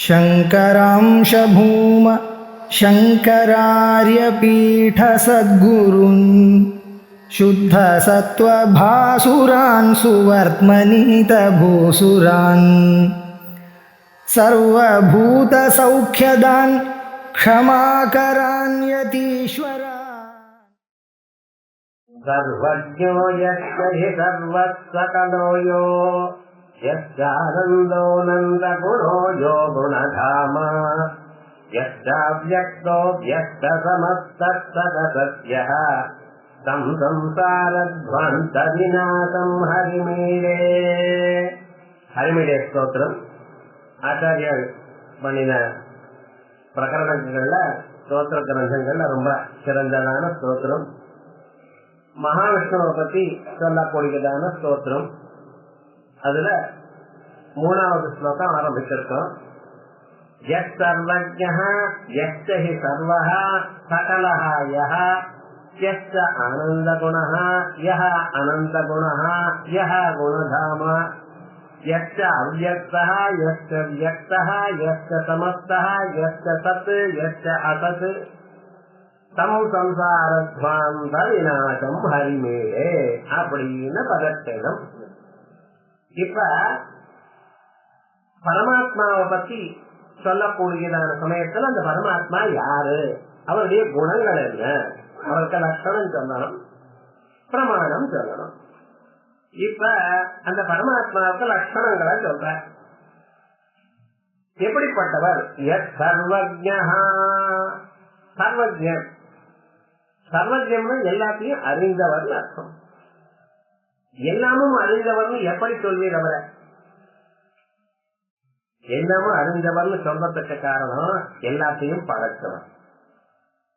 शङ्करांश भूम शङ्करार्यपीठसद्गुरून् शुद्धसत्त्वभासुरान् सुवर्त्मनीतभूसुरान् सर्वभूतसौख्यदान् क्षमाकरान् यतीश्वरान्। सर्वज्ञो यस्य हि सर्वस्वकलो यो यश्चानन्दोऽनन्दगुणो यो गुणधाम यश्चाव्यक्तो व्यक्तसमस्तत्सदसत्यः तं संसारध्वान्तविनाशं हरिमीडे. हरिमीडे स्तोत्रम् ஆச்சாரியர் பண்ணின பிரகரணங்கள்ல ஸ்தோத்திர கிரந்தங்கள்ல ரொம்ப சிறந்ததான ஸ்தோத்திரம். மகாவிஷ்ணுவை பத்தி சொல்லக்கூடியதான ஸ்தோத்திரம். அதுல 3வது ஸ்லோகம் ஆரம்பிச்சிருக்கோம். யஸ் சர்வஜ்ஞः யஸ்ய ஹி சர்வஹ சகலஹ யஹ யஸ்ய ஆனந்தகுணः யஹ அனந்தகுணः யஹ குணதாம யஸ்ய அவ்யக்தः யஸ்ய வியக்தः யஸ்ய சமஸ்தः யஸ்ய சத் யஸ்ய அசத் தம் சம்சாரத்வாந்த விநாசம் ஹரிமேடே அப்படின்னு பதச்சேதம். இப்ப பரமாத்மாவை பத்தி சொல்லக்கூடியதான சமயத்துல அந்த பரமாத்மா யாரு, அவருடைய குணங்கள் என்ன, அவருக்கு லட்சணம் சொல்லணும், பிரமாணம் சொல்லணும். இப்ப அந்த பரமாத்மாவுக்கு லட்சணங்களை சொல்ற. எப்படிப்பட்டவர்? சர்வஜ்ஞா, சர்வஜன். சர்வஜன் எல்லாத்தையும் அறிந்தவர் அர்த்தம். எல்லாமும் அறிந்தவர்னு எப்படி சொல்வீர் அவரை? எல்லாமும் அறிந்தவர்னு சொல்றதுக்கு காரணம் எல்லாத்தையும் படைத்தவர்.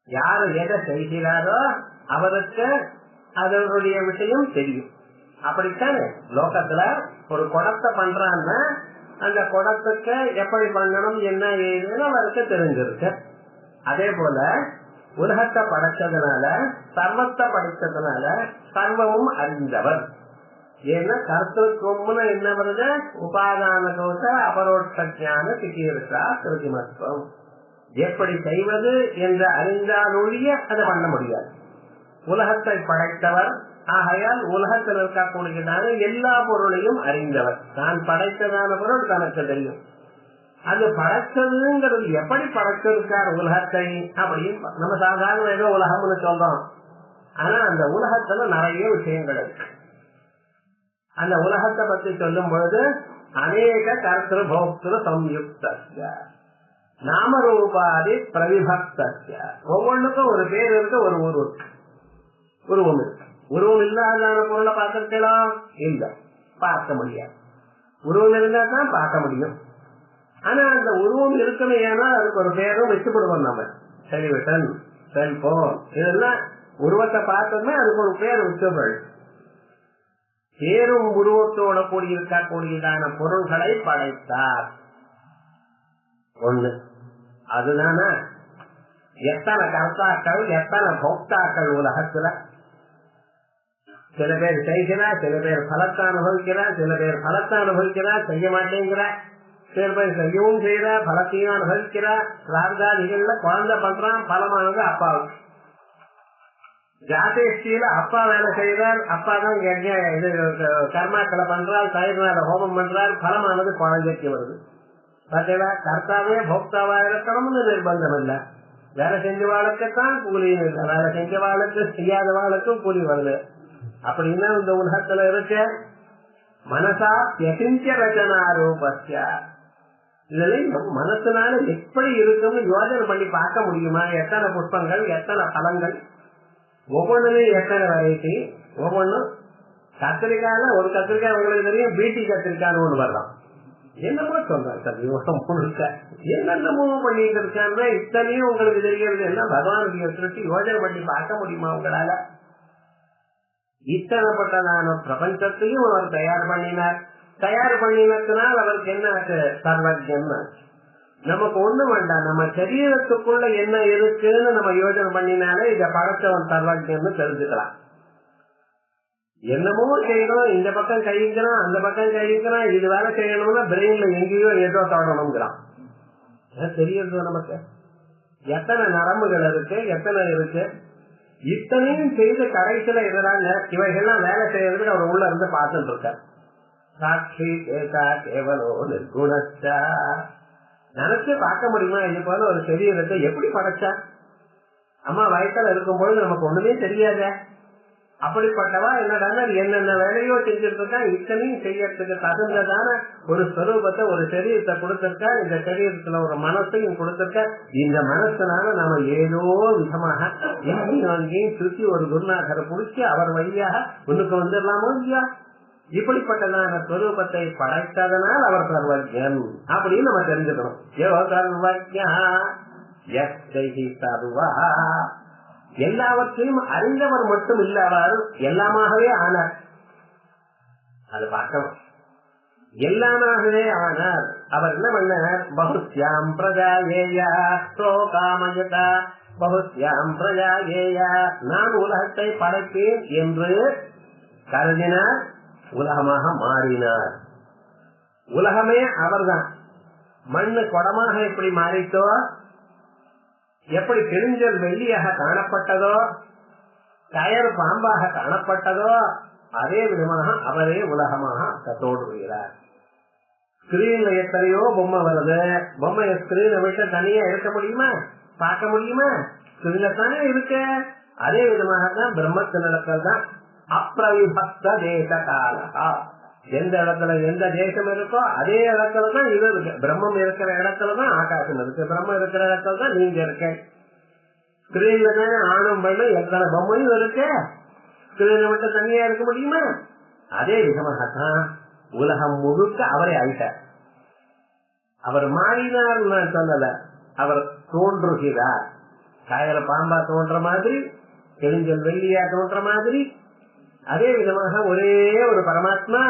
யாரு எதை செய்கிறாரோ அவருக்கு அதனுடைய விஷயம் தெரியும். அப்படித்தானே லோகத்துல ஒரு குடத்தை பண்றான்னா அந்த குடத்துக்கு எப்படி பண்ணணும் என்ன ஏதுன்னு அவருக்கு தெரிஞ்சிருக்கு. அதே போல உலகத்தை படைச்சதுனால சர்வத்தை படைச்சதுனால சர்வமும் அறிந்தவர். ஏன்னா கர்த்தத்துவம்னு என்ன வருது? உபாதான தோஷ அபரோட்ச ஞான சிகீர்ஷா திருதிமத்துவம். எப்படி செய்வது என்று அறிந்தாலொழிய அதை பண்ண முடியாது. உலகத்தை படைத்தவர் ஆகையால் உலகத்தில் இருக்கக்கூடியதான எல்லா பொருளையும் அறிந்தவர். தான் படைத்ததான பொருள் தனக்கு தெரியும். அது படைச்சதுங்கிறது எப்படி படைச்சிருக்கார் உலகத்தை அப்படின்னு நம்ம சாதாரண ஏதோ உலகம்னு சொல்றோம். ஆனா அந்த உலகத்துல நிறைய விஷயங்கள் இருக்கு. அந்த உலகத்தை பத்தி சொல்லும் பொழுது அநேக கர்த்திரு போக்திரு சம்யுக்தஸ்ய நாமரூபாதி பிரவிபக்தஸ்ய. ஒவ்வொன்றுக்கும் ஒரு பேர் இருக்கு, ஒரு உருவம் இருக்கு. உருவம் இல்லாதான பொருளை பார்த்திருக்கலாம்? இல்ல, பார்க்க முடியாது. உருவம் இருந்தா தான் பார்க்க முடியும். ஆனா அந்த உருவம் இருக்கணும், ஏன்னா அதுக்கு ஒரு பேரும் வச்சுப்படுவோம். நம்ம டெலிவிஷன், செல்போன் இதெல்லாம் உருவத்தை பார்த்தோம்னா அதுக்கு ஒரு பேர் வச்சுப்படு. பேரும் உருவத்தோட கூடியிருக்கக்கூடியதான பொருள்களை படைத்தார். ஒண்ணு அதுதான. எத்தனை கர்த்தாக்கள் எத்தனை போக்தாக்கள் உலகத்துல. சில பேர் செய்கிறார், சில பேர் பலத்தை அனுபவிக்கிறார், சில பேர் பலத்தை அனுபவிக்கிறார், செய்ய மாட்டேங்கிறார். சில பேர் செய்யவும் செய்யறார், பலத்தையும் அனுபவிக்கிறார். பிரார்த்தாதிகள்ல குழந்தை பண்றான், பலமானது அப்பாவுக்கு. ஜாதேஷ்டியில அப்பா வேலை செய்யறார், அப்பா தான் இது கர்மாக்களை பண்றார், தயிர்நாத ஹோமம் பண்றார், பலமானது குழந்தைக்கு வருது. பார்த்தீங்களா? கர்த்தாவே போக்தாவா இருக்கணும்னு நிர்பந்தம் இல்ல. வேலை செஞ்சவாளுக்குத்தான் கூலியும் இல்லை, வேலை செஞ்சவாளுக்கு செய்யாதவாளுக்கும் கூலி வருது. அப்படின்னா இந்த உலகத்துல இருக்க மனசா யசிஞ்ச ரச்சனாரூபஸ்ய. இதுல மனசுனால எப்படி இருக்கும்னு யோசனை பண்ணி பார்க்க முடியுமா? எத்தனை புஷ்பங்கள், எத்தனை பழங்கள், ஒவ்வொன்றுலயும் எத்தனை வெரைட்டி. ஒவ்வொன்றும் கத்திரிக்காயில ஒரு கத்திரிக்காய் உங்களுக்கு தெரியும், பீட்டி கத்திரிக்காய்னு ஒண்ணு வரலாம். என்னமோ சொல்றேன் சார், இவன் முழுக்க என்னென்னமோ பண்ணிட்டு இருக்கான்னா இத்தனையும் உங்களுக்கு தெரிகிறது. என்ன பகவானுடைய திருஷ்டி யோசனை பண்ணி பார்க்க முடியுமா உங்களால? இத்தனைப்பட்டதான பிரபஞ்சத்தையும் அவர் தயார் பண்ணினார். தயார் பண்ணினதுனால் அவருக்கு என்ன ஆச்சு? சர்வஜன். நமக்கு ஒண்ணு வேண்டாம், நம்ம சரீரத்துக்குள்ள என்ன இருக்குன்னு நம்ம யோசனை பண்ணினாலே இத படைச்சவன் சர்வஜன்னு தெரிஞ்சுக்கலாம். என்னமோ செய்யணும், இந்த பக்கம் கைங்கிறான், அந்த பக்கம் கைங்கிறான், இது வேலை செய்யணும்னா பிரெயின்ல எங்கேயோ ஏதோ தொடணுங்கிறான். தெரியுது நமக்கு எத்தனை நரம்புகள் இருக்கு, எத்தனை இருக்கு. இத்தனையும் செய்து கடைசியில இருக்கிறாங்க. இவைகள்லாம் வேலை செய்யறதுக்கு அவர் உள்ள இருந்து பார்த்துட்டு இருக்கார். சாட்சி கேட்டா கேவலோ நிர்குணச்சா. நினைச்சு பார்க்க முடியுமா? இது போல ஒரு சரீரத்தை எப்படி படைச்சா? அம்மா வயசுல இருக்கும் பொழுது நமக்கு ஒண்ணுமே தெரியாத. அப்படிப்பட்டவா என்னடான என்னென்ன வேலையோ செஞ்சிட்டு இருக்கா. இத்தனையும் செய்யறதுக்கு தகுந்ததான ஒரு ஸ்வரூபத்தை, ஒரு சரீரத்தை கொடுத்திருக்கா. இந்த சரீரத்துல ஒரு மனசையும் கொடுத்திருக்க. இந்த மனசனால நாம ஏதோ விதமாக எங்கேயும் அங்கேயும் சுற்றி ஒரு குருநாதரை புடிச்சு அவர் வழியாக ஒண்ணுக்கு வந்துடலாமோ இல்லையா? இப்படிப்பட்டதான ஸ்வரூபத்தை படைத்ததனால் அவர் சர்வஜன் அப்படின்னு நம்ம தெரிஞ்சுக்கணும். ஏவோ சர்வஜா சர்வா, எல்லாவற்றையும் அறிந்தவர் மட்டும் இல்ல, அவர் எல்லாமாகவே ஆனார். அது பார்க்கணும். எல்லாமாகவே ஆனார். அவர் என்ன பண்ணார்? பகுஸ்யாம் பிரஜாயேயா ஸ்லோகாமயதா பகுஸ்யாம் பிரஜாயேயா, நான் உலகத்தை படைப்பேன் என்று கருதினார். உலகமாக மாறினார். உலகமே அவர்தான். மண்ணு குடமாக எப்படி மாறித்தோ, எப்படி கிழிஞ்சல் வெள்ளியாக காணப்பட்டதோ, கயர் பாம்பாக காணப்பட்டதோ, அதே விதமாக அவரே உலகமாக தோன்றுகிறார். ஸ்கிரீன்ல எத்தனையோ பொம்மை வருது. பொம்மைய ஸ்கிரீனை விட்டு தனியா இருக்க முடியுமா? பார்க்க முடியுமா? ஸ்கிரீன்ல தானே இருக்கு. அதே விதமாகத்தான் பிரம்மத்தினிடத்தில் தான் அப்பிரவிபக்த தேச காலகா. எந்த இடத்துல எந்த தேசம் இருக்கோ அதே இடத்துலதான் இது இருக்கு. பிரம்மம் இருக்கிற இடத்துலதான் ஆகாசம் இருக்கு. பிரம்மம் இருக்கிற இடத்துலதான் நீங்க இருக்க. ஸ்கிரீன்ல தானே ஆணும் பெண்ணும் எத்தனை பொம்மையும் இருக்கு. ஸ்கிரீனை விட்டு தனியா இருக்க முடியுமா? அதே விதமாகத்தான் உலகம் முழுக்க அவரே ஆயிட்டார். அவர் மாறினார் நான் சொல்லல, அவர் தோன்றுகிறார். காயல பாம்பா தோன்ற மாதிரி, கிழிஞ்சல் வெள்ளியா தோன்ற மாதிரி, அதே விதமாக ஒரே ஒரு பரமாத்மா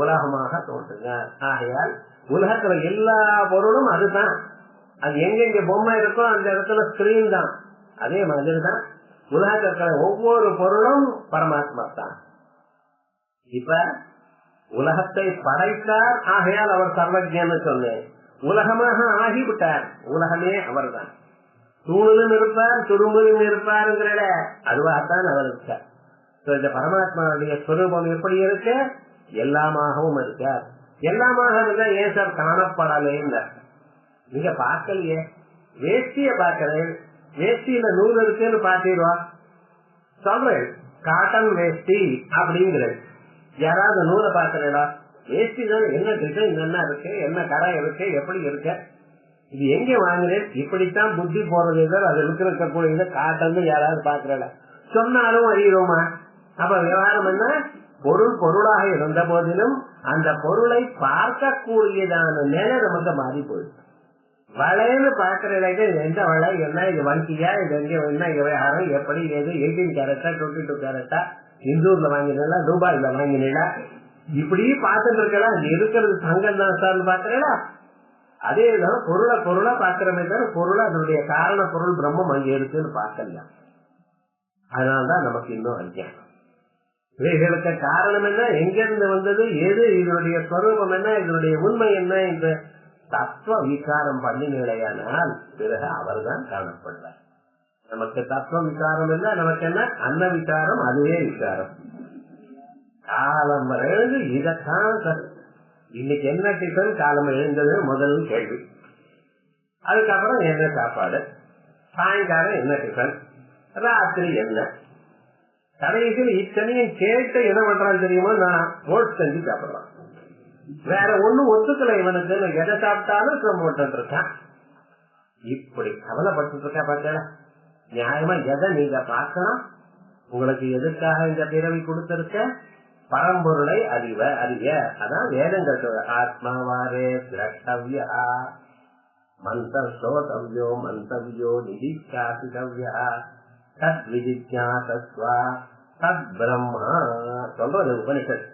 உலகமாக தோன்றுகிறார். ஆகையால் உலகத்துல எல்லா பொருளும் அதுதான். அது எங்கெங்க பொம்மை இருக்கோ அந்த இடத்துல ஸ்கிரீன் தான். அதே மாதிரிதான் உலகத்தில் இருக்கிற ஒவ்வொரு பொருளும் பரமாத்மா தான். இப்ப உலகத்தை படைத்தார். ஆகையால் அவர் சர்வஜன்னு சொன்னேன். உலகமாக ஆகிவிட்டார். உலகமே அவர் தான். தூணிலும் இருப்பார், துரும்பிலும் இருப்பாருங்கிற அதுவாகத்தான் அவர் இருக்கார். இந்த பரமாத்மாவுடைய ஸ்வரூபம் எப்படி இருக்கு? எல்லாமாகவும் இருக்கார். எல்லாமாக இருந்தா ஏன் சார் காணப்படலேன்னு நீங்க பார்க்கலையே. வேஷ்டிய பார்க்கிறேன், வேஷ்டியில நூல் இருக்குன்னு பாத்தீங்களா? சொல்றேன் காட்டன் வேஷ்டி அப்படிங்கிறது. யாராவது நூலை பார்க்கிறேடா? வேஷ்டி தான் என்ன டிசைன் என்ன இருக்கு, என்ன கரை இருக்கு, எப்படி இருக்கு, இது எங்க வாங்குறேன், இப்படித்தான் புத்தி போறது. அது இருக்கக்கூடிய காட்டன் யாராவது பாக்குறல சொன்னாலும் அறிகிறோமா? அப்ப விவகாரம் என்ன? பொருள் பொருளாக இருந்த போதிலும் அந்த பொருளை பார்க்கக்கூடியதான நிலை நமக்கு மாறி போயிடுச்சு. வளைன்னு பாக்குற எந்த வளை என்ன, இது வங்கியா, இது எங்க என்ன விவகாரம், எப்படி ஏது, 18 கேரட்டா 22 கேரட்டா, இந்தூர்ல வாங்கினா ரூபாயில வாங்கினா, இப்படி பார்த்துட்டு இருக்கலாம். இருக்கிறது தங்கம் தான் சார் பாக்குறா. அதேதான் பொருளை பொருளா பாக்குறமே தவிர பொருளை அதனுடைய காரண பொருள் பிரம்மம் அங்கே இருக்குன்னு பார்க்கலாம். அதனால்தான் நமக்கு இன்னும் அஞ்ஞானம். இவைகளுக்கு காரணம் என்ன, எங்கிருந்து வந்தது, எது இதனுடைய ஸ்வரூபம் என்ன, இதனுடைய உண்மை என்ன என்ற தத்துவ விசாரம் பண்ணினானால் பிறகு அவர் தான் காணப்படுறார். நமக்கு தத்துவ விசாரம் என்ன, நமக்கு என்ன அன்ன விசாரம், அதுவே விசாரம். காலம் எழுந்து இதைத்தான் இன்னைக்கு என்ன டிஃபன் காலம் எழுந்தது முதல் கேள்வி. அதுக்கப்புறம் என்ன சாப்பாடு, சாயங்காலம் என்ன டிஃபன், ராத்திரி என்ன, கடைசியில் இத்தனையும் கேட்டு என்ன பண்றான்னு தெரியுமா? நான் ஓட் செஞ்சு சாப்பிடுறான். வேற ஒண்ணும் ஒத்துக்கல இவனுக்கு. எதை சாப்பிட்டாலும் சிரமப்பட்டு இருக்கான். இப்படி கவலைப்பட்டு இருக்கா பார்த்தா? நியாயமா எதை நீங்க பார்க்கணும்? உங்களுக்கு எதுக்காக இந்த பிறவி கொடுத்திருக்க? பரம்பொருளை அறிய. அதான் வேதங்கள் சொல்ற ஆத்மாவாரே திரஷ்டவ்யா மந்தவ்யோ மந்தவ்யோ நிதிஷ்டாசிதவ்யா தத் விஜிஜ்ஞாசஸ்வா தத் பிரம்மா சொல்றது உபனிஷத்.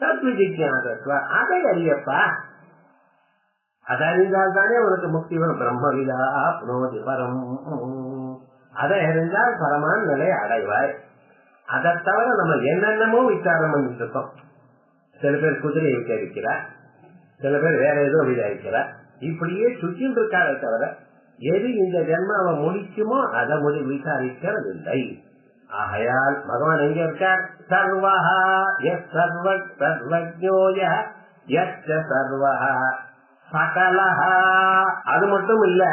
தத் விஜிஜ்ஞாசஸ்வா, அதை அறியப்பா. அதை அறிந்தால் தானே உனக்கு முக்தி வரும். பிரம்மவிதா ஆப்னோதி பரம், அதை அறிந்தால் பரமான நிலை அடைவாய். அதை தவிர நம்ம என்னென்னமோ விசாரம் பண்ணிட்டு இருக்கோம். சில பேர் குதிரையை விசாரிக்கிறார், சில பேர் வேற ஏதோ விசாரிக்கிறார், இப்படியே சுற்றிட்டு இருக்காளே தவிர எது இந்த ஜென்மாவை முடிக்குமோ அதை விசாரிக்கிறது இல்லை. ஆகையால் பகவான் எங்க இருக்கார்? சர்வஹா சர்வஜோய சர்வஹா சகலஹா. அது மட்டும் இல்ல,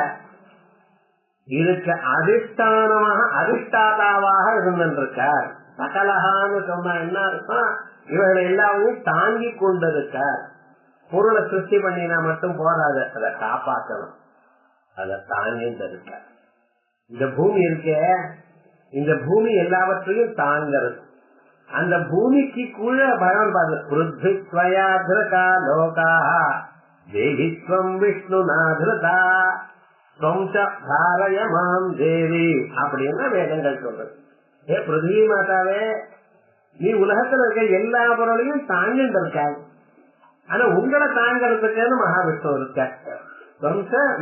இதுக்கு அதிஷ்டானமாக அதிஷ்டாதாவாக இருந்திருக்கார். சகலஹான்னு சொன்னா என்ன அர்த்தம்? இவர்கள் எல்லாரையும் தாங்கி கொண்டிருக்கார். பொருளை சிருஷ்டி பண்ணினா மட்டும் போராது, அதை காப்பாற்றணும், அதை தாங்கிருக்கார். இந்த பூமி இருக்கே, இந்த பூமி எல்லாவற்றையும் தாங்கிறது. அந்த பூமிக்கு கூட பகவான் பார்த்து பிருத்வித்வயாத்ரகா லோகாஹ தேவித்வம் விஷ்ணுநாத்ரதா தாரயமாம் தேவி அப்படின்னு வேதங்கள் சொல்றது. ஏ பிருத்திவி மாதாவே, நீ உலகத்துல இருக்க எல்லா பொருளையும் தாங்கிட்டு இருக்காங்க. ஆனா உங்களை தாங்கிறதுக்கு மகாவிஷ்ணு இருக்க.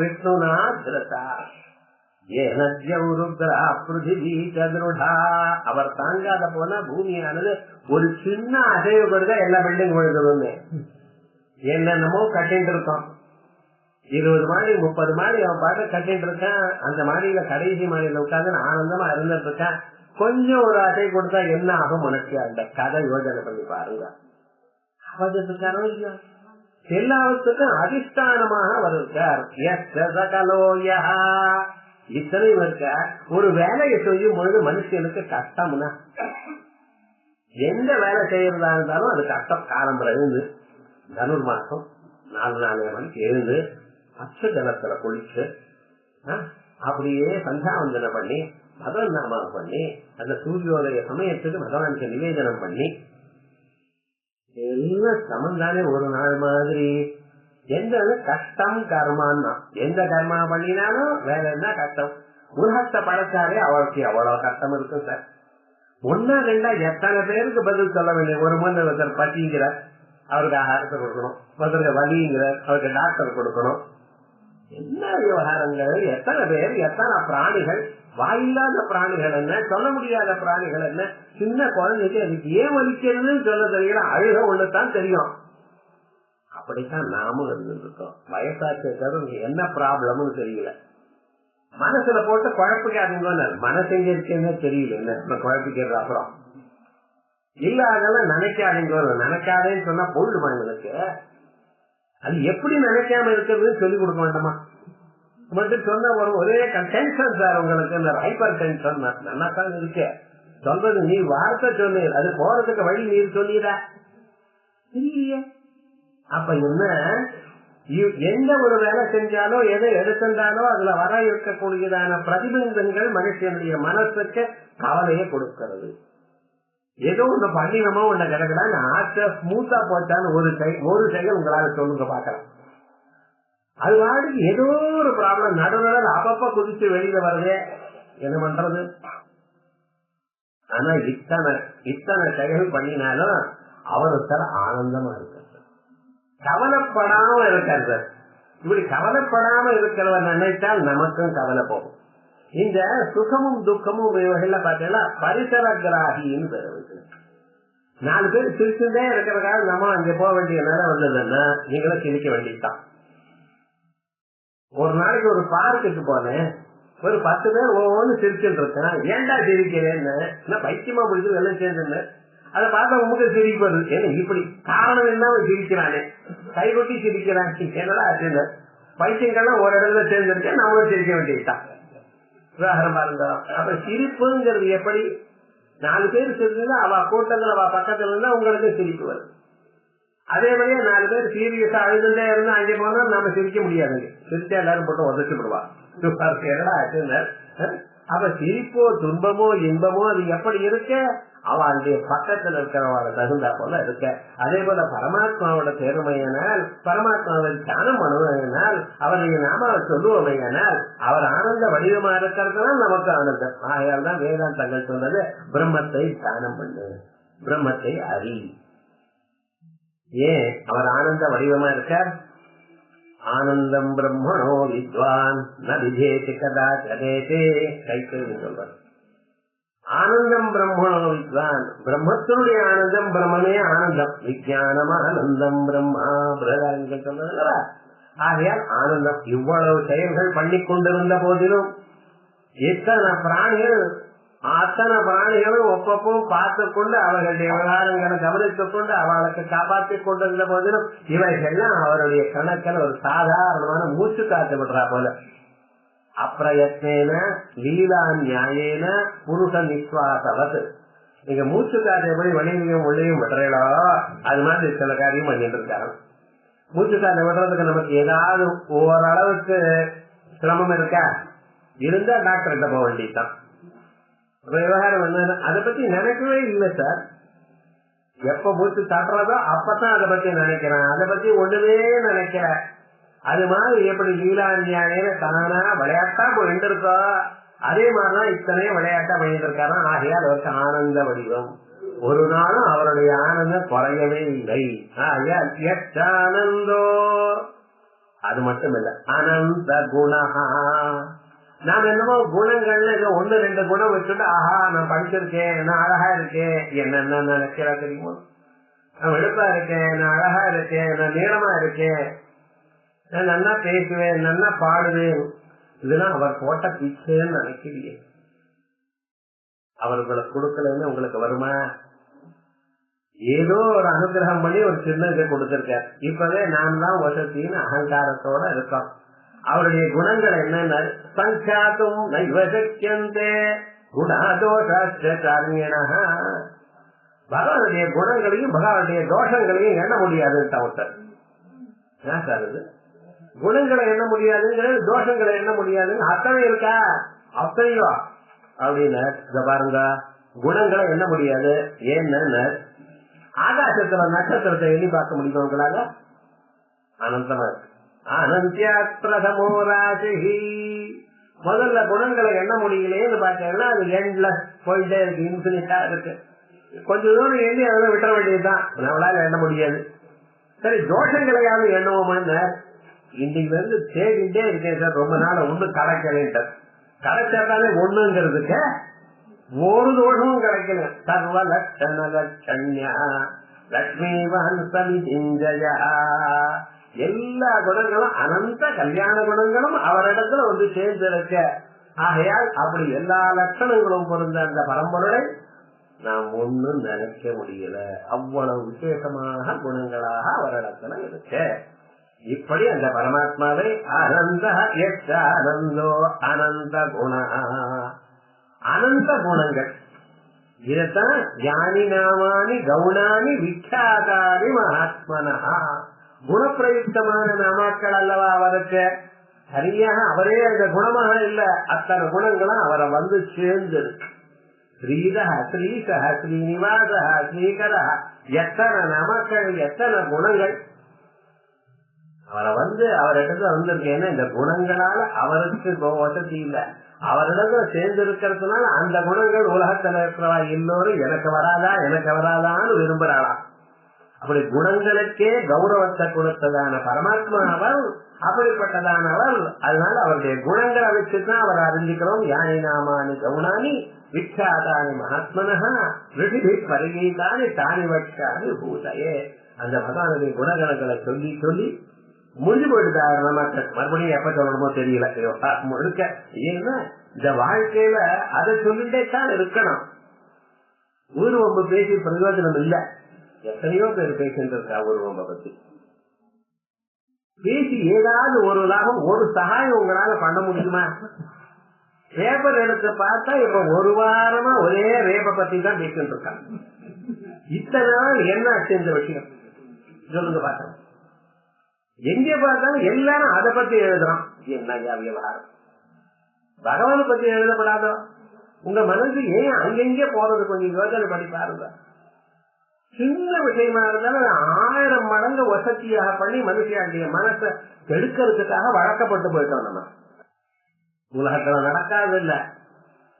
விஷ்ணுநாத்ரதா அவர் தாங்காத போனா பூமியானது ஒரு சின்ன அசைவு கொடுத்தா எல்லா பில்டிங் விழுந்துருமே. என்னென்னமோ கட்டிட்டு இருக்கோம், 20 மாடி 30 மாடி அவன் பாட்டு கட்டிட்டு இருக்கான். அந்த மாடியில கடைசி மாடியில உட்காந்து ஆனந்தமா இருந்துட்டு இருக்கான். கொஞ்சம் ஒரு அசை கொடுத்தா என்ன ஆகும் உனக்கு? அந்த கதை யோஜனை பண்ணி பாருங்க. எல்லாவற்றுக்கும் அதிஷ்டானமாக வருகிறார். இத்தனையும் இருக்க ஒரு வேலையை செய்யும் பொழுது மனுஷனுக்கு கஷ்டம்னா எந்த வேலை செய்யறதா இருந்தாலும் அது கஷ்டம். காலம்பரம் எழுந்து தனுர் மாசம் 4 மணிக்கு எழுந்து பச்சை ஜலத்துல குளிச்சு அப்படியே சந்தாவந்தனை பண்ணி பகவன் நாமா பண்ணி அந்த சூரியோதய சமயத்துக்கு பகவானுக்கு நிவேதனம் பண்ணி எல்லாம் சமந்தானே ஒரு நாள் மாதிரி. எந்த கஷ்டம் கர்மான்னா எந்த கர்மா பண்ணினாலும் வேற என்ன கஷ்டம்? உலகத்தை படைச்சாலே அவளுக்கு அவ்வளவு கஷ்டம் இருக்கு சார். ஒன்னா ரெண்டா எத்தனை பேருக்கு பதில் சொல்ல வேண்டிய? ஒரு மணி ஒருத்தர் பசிங்கிறார், அவருக்கு ஆகாரத்தை கொடுக்கணும். ஒருத்தருக்கு வலிங்கிறார், அவருக்கு டாக்டர் கொடுக்கணும். என்ன விவகாரங்கள்? எத்தனை பேர், எத்தனை பிராணிகள், வாயில்லாத பிராணிகள் என்ன, சொல்ல முடியாத பிராணிகள் என்ன. சின்ன குழந்தைக்கு அதுக்கு ஏன் வலிக்கிறதுன்னு சொல்ல தெரியல, அழுக ஒண்ணுதான் தெரியும். அப்படித்தான் நாமும் இருந்துருக்கோம். வயசாச்சு என்ன ப்ராப்ளம்னு தெரியல. மனசுல போட்டு குழப்பிக்காதீங்க. மனசு எங்க இருக்குன்னு தெரியல, என்ன குழப்பிக்கிறது. அப்புறம் இல்ல அதெல்லாம் நினைக்காதீங்க. நினைக்காதேன்னு சொன்னா போயிடுமா எனக்கு? அது எப்படி நினைக்காம இருக்கிறதுன்னு சொல்லி கொடுக்க வேண்டாமா? மட்டும் சொன்ன ஒரே டென்ஷன் சார் உங்களுக்கு, இந்த ஹைப்பர் டென்ஷன் நல்லா தான் இருக்கு. சொல்றது நீ வார்த்தை சொன்னீர், அது போறதுக்கு வழி நீர் சொன்னீரா இல்லையே? அப்ப என்ன, எந்த ஒரு வேலை செஞ்சாலோ எதை எடுத்திருந்தாலோ அதுல வர இருக்கக்கூடியதான பிரதிபந்தங்கள் மனுஷனுடைய மனசுக்கு கவலையை கொடுக்கிறது. ஏதோ ஒண்ணு பண்ணினமோ ஒண்ணு கிடக்குறான்னு ஆச்சா ஸ்மூத்தா போச்சான்னு ஒரு செயல் உங்களால சொல்லுங்க பாக்கலாம். அது வாடிக்கு ஏதோ ஒரு ப்ராப்ளம் நடுநடுல அப்பப்ப குதிச்சு வெளியில வருதே, என்ன பண்றது? ஆனா இத்தனை செயல் பண்ணினாலும் அவருக்கு ஆனந்தமா இருக்கு, கவலைப்படாம இருக்காரு. இப்படி கவலைப்படாம இருக்கிறவ நினைத்தால் நமக்கும் கவலை போகும். இந்த சுகமும் துக்கமும் இவைகள்ல பாத்தீங்கன்னா பரிசர கிராகின்னு பேர் இருக்கு. 4 பேர் சிரிச்சுட்டே இருக்கிறதுக்காக நம்ம அங்க போக வேண்டிய நேரம் வந்ததுன்னா நீங்களும் சிரிக்க வேண்டியதுதான். ஒரு நாளைக்கு ஒரு பார்க்குக்கு போனேன், ஒரு 10 பேர் ஒவ்வொன்னு சிரிச்சுட்டு இருக்கேன். ஏன்டா சிரிக்கிறேன்னு பைத்தியமா பிடிச்சி வெள்ளம் சேர்ந்து அதை பார்த்தா உங்களுக்கு சிரிப்பு வருது. ஏன்னா இப்படி காரணம் என்ன சிரிக்கிறானே, கைகொட்டி சிரிக்கிறான், என்னடா ஆச்சு? பைத்தியங்கள்லாம் ஒரு இடத்துல சேர்ந்துருக்கேன், நம்மளும் சிரிக்க வேண்டியதுதான். உதாரணம் பாருங்க. அப்ப சிரிப்புங்கிறது எப்படி? 4 பேர் சிரிச்சுன்னா அவ கூட்டத்துல அவ பக்கத்துல இருந்தா உங்களுக்கு சிரிப்பு வருது. அதே மாதிரியே 4 பேர் சீரியஸா அழுதுட்டே இருந்தா அங்கே போனா நாம சிரிக்க முடியாதுங்க. சிரிச்சா எல்லாரும் போட்டு உதச்சு விடுவா. என்னடா ஆச்சுன்னு. அப்ப சிரிப்போ துன்பமோ இன்பமோ அது எப்படி இருக்க? அவளுடைய பக்கத்துல இருக்கிறவங்க தகுந்தா போல இருக்க. அதே போல பரமாத்மாவோட பெருமையினால், பரமாத்மாவை தியானம் பண்ணுவதனால், அவருடைய நாமாவை சொல்லுவமையானால் அவர் ஆனந்த வடிவமா இருக்கிறதுனால நமக்கு ஆனந்தம். ஆகையால் தான் வேதாந்தங்கள் சொன்னது பிரம்மத்தை தியானம் பண்ணு, பிரம்மத்தை அறி. ஏன் அவர் ஆனந்த வடிவமா இருக்கார்? ஆனந்தம் பிரம்மணோ வித்வான் ந விஜேதி கதா கதேதே கைத்தேன்னு சொல்றார். ஆனந்தம் பிரம்மணோ வித்வான், பிரம்மத்தினுடைய ஆனந்தம், பிரம்மனே ஆனந்தம். விஜயானம் ஆனந்தம் பிரம்மா பிரதாங்க சொல்றதுல ஆகையால் ஆனந்தம். இவ்வளவு செயல்கள் பண்ணி கொண்டிருந்த போதிலும் எத்தனை பிராணிகள், அத்தனை பிராணிகளும் ஒப்பப்பும் பார்த்து கொண்டு அவர்களுடைய விவகாரங்களை கவனித்துக் கொண்டு அவளுக்கு காப்பாற்றிக் கொண்டிருந்த போதிலும் இவைகள்லாம் அவருடைய கணக்கில் ஒரு சாதாரணமான மூச்சு காத்து விடுறா போல. அப்பிரயத்னேன லீலா நியாயேன புருஷ நிஸ்வாசவத். நீங்க மூச்சு காத்து எப்படி வெளியிலையும் உள்ளேயும் விடுறீங்களோ அது மாதிரி சில காரியம் பண்ணிட்டு இருக்காங்க. மூச்சு காத்து விடுறதுக்கு நமக்கு ஏதாவது ஓரளவுக்கு சிரமம் இருக்கா? இருந்தா டாக்டர் கிட்ட போக வேண்டியதுதான். விவகாரம் என்ன அதை பத்தி நினைக்கவே இல்லை சார். எப்ப மூச்சு தட்டுறதோ அப்பதான் அதை பத்தி நினைக்கிறேன், அதை பத்தி ஒண்ணுமே நினைக்கிற. அது மாதிரி எப்படி லீலாஞ்சானே தானா விளையாட்டா போயிட்டு இருக்கோ அதே மாதிரிதான் இத்தனை விளையாட்டா பண்ணிட்டு இருக்காரு. ஆகையால் அவருக்கு ஆனந்த வடிவம். ஒரு நாளும் அவருடைய ஆனந்தம் குறையவே இல்லை. ஆனந்தோ அது மட்டும் இல்ல, அனந்த குணஹா. நாம என்னமோ குணங்கள்ல ஒண்ணு ரெண்டு குணம் வச்சுட்டு ஆஹா நான் படிச்சிருக்கேன், நான் அழகா இருக்கேன், என்னென்ன நினைக்கிறா தெரியுமோ, நான் வெளுப்பா இருக்கேன், நான் அழகா இருக்கேன், நான் நீளமா இருக்கேன், நான் நல்லா பேசுவேன், நல்லா பாடுவேன், இதெல்லாம் அவர் போட்ட பிச்சைன்னு நினைக்கிறீங்க. அவர்களுக்கு கொடுக்கலன்னு உங்களுக்கு வருமா? ஏதோ ஒரு அனுகிரகம் பண்ணி ஒரு சின்ன இதை கொடுத்திருக்கார். இப்பவே நாம் தான் வசத்தின்னு அகங்காரத்தோட இருக்கோம். அவருடைய குணங்கள் என்னென்ன? சங்காத்தும் நைவசக்கியந்தே குணாதோஷாரியண. பகவானுடைய குணங்களையும் பகவானுடைய தோஷங்களையும் எண்ண முடியாதுன்னு ஒருத்தர் சார். இது குணங்களை எண்ண முடியாதுங்கிறது, தோஷங்களை எண்ண முடியாதுன்னு அத்தனை இருக்கா? அத்தனையோ அப்படின்னு பாருங்க. குணங்களை எண்ண முடியாது. ஏன்னு ஆகாசத்துல நட்சத்திரத்தை எண்ணி பார்க்க முடியும் உங்களால? அனந்தமா இருக்கு. அனந்தியாத் பிரதமோ ராசி. முதல்ல குணங்களை எண்ண முடியலேன்னு பார்த்தீங்கன்னா அது எண்ட்லெஸ் போயிட்டே இருக்கு, இன்ஃபினிட்டா இருக்கு. கொஞ்ச தூரம் எண்ணி அதை விட்டுற வேண்டியதுதான், நம்மளால எண்ண முடியாது. சரி, தோஷங்களையாவது எண்ணுவோம்னு இன்னைக்கு வந்து தேடிட்டே இருக்கேன் சார். ரொம்ப நாள் ஒண்ணு கிடைக்கல, கிடைச்சாதானே ஒண்ணுங்கிறதுக்கு ஒரு தோஷமும் கிடைக்கல. சர்வ லட்சண லட்சண்யா லட்சுமிவான் சமிதிஞ்சயா. எல்லா குணங்களும் அனந்த கல்யாண குணங்களும் அவரிடத்துல வந்து சேர்ந்திருக்க. ஆகையால் அப்படி எல்லா லட்சணங்களும் பொருந்த அந்த பரம்பரை நாம் ஒன்னும் நினைக்க முடியல. அவ்வளவு விசேஷமாக குணங்களாக அவரிடத்துல இருக்க. இப்படி அந்த பரமாத்மாவை அனந்த ஆனந்தோ அனந்த குண, அனந்த குணங்கள். இதத்தான் ஞானி நாமானி கவுனானி விக்யாதாரி மகாத்மனா. குணப்பிரயுக்தமான நாமாக்கள் அல்லவா அவருக்கு? சரியாக அவரே அந்த குணமாக இல்ல, அத்தனை குணங்களும் அவரை வந்து சேர்ந்து இருக்கு. ஸ்ரீதா ஸ்ரீசா ஸ்ரீனிவாசா ஸ்ரீகரா, எத்தனை நாமக்கள், எத்தனை குணங்கள் அவரை வந்து அவரிடத்துல வந்திருக்கேன்னா இந்த குணங்களால அவருக்கு வசதி இல்ல, அவரிடத்துல சேர்ந்து இருக்கிறதுனால அந்த குணங்கள் உலகத்துல இருக்கிறவா எல்லோரும் எனக்கு வராதா எனக்கு வராதான்னு விரும்புறாளாம். அப்படி குணங்களுக்கே கௌரவத்தை கொடுத்ததான பரமாத்மா அவர், அப்படிப்பட்டதானவர். அதனால அவருடைய குணங்களை வச்சுதான் அவர் அறிஞ்சுக்கிறோம். யானி நாமானி கவுனானி விக்யாதானி மகாத்மனா ரிஷி பரிகீதானி தானி வட்சானி பூதையே. அந்த பகவானுடைய குணகணங்களை சொல்லி சொல்லி முடிஞ்சு போயிடுதாரு நமக்கு. மறுபடியும் எப்ப சொல்லணுமோ தெரியல முழுக்க. ஏன்னா இந்த வாழ்க்கையில அதை சொல்லிட்டே தான் இருக்கணும். ஊர்வம்பு பேசி பிரயோஜனம் இல்ல. எத்தனையோ பேர் பேசிட்டு இருக்கா ஊர்வம்ப பத்தி. பேசி ஏதாவது ஒரு லாபம், ஒரு சகாயம் உங்களால பண்ண முடியுமா? பேப்பர் எடுத்து பார்த்தா இப்ப ஒரு வாரமா ஒரே ரேப்ப பத்தி தான் பேசிட்டு இருக்காங்க. இத்தனை நாள் என்ன ஆச்சு இந்த விஷயம் சொல்லுங்க பார்த்தோம். எங்க பார்த்தாலும் எல்லாரும் அதை பத்தி எழுதுறோம். என்ன விவகாரம்? பகவானை பத்தி எழுதப்படாதோ? உங்க மனசு ஏன் அங்கெங்கே போறது? கொஞ்சம் யோசனை பண்ணி பாருங்க. சின்ன விஷயமா இருந்தாலும் 1000 மடங்கு வசதியாக பண்ணி மனுஷனுடைய மனசை கெடுக்கிறதுக்காக வழக்கப்பட்டு போயிட்டோம். நம்ம உலகத்துல நடக்காது இல்ல,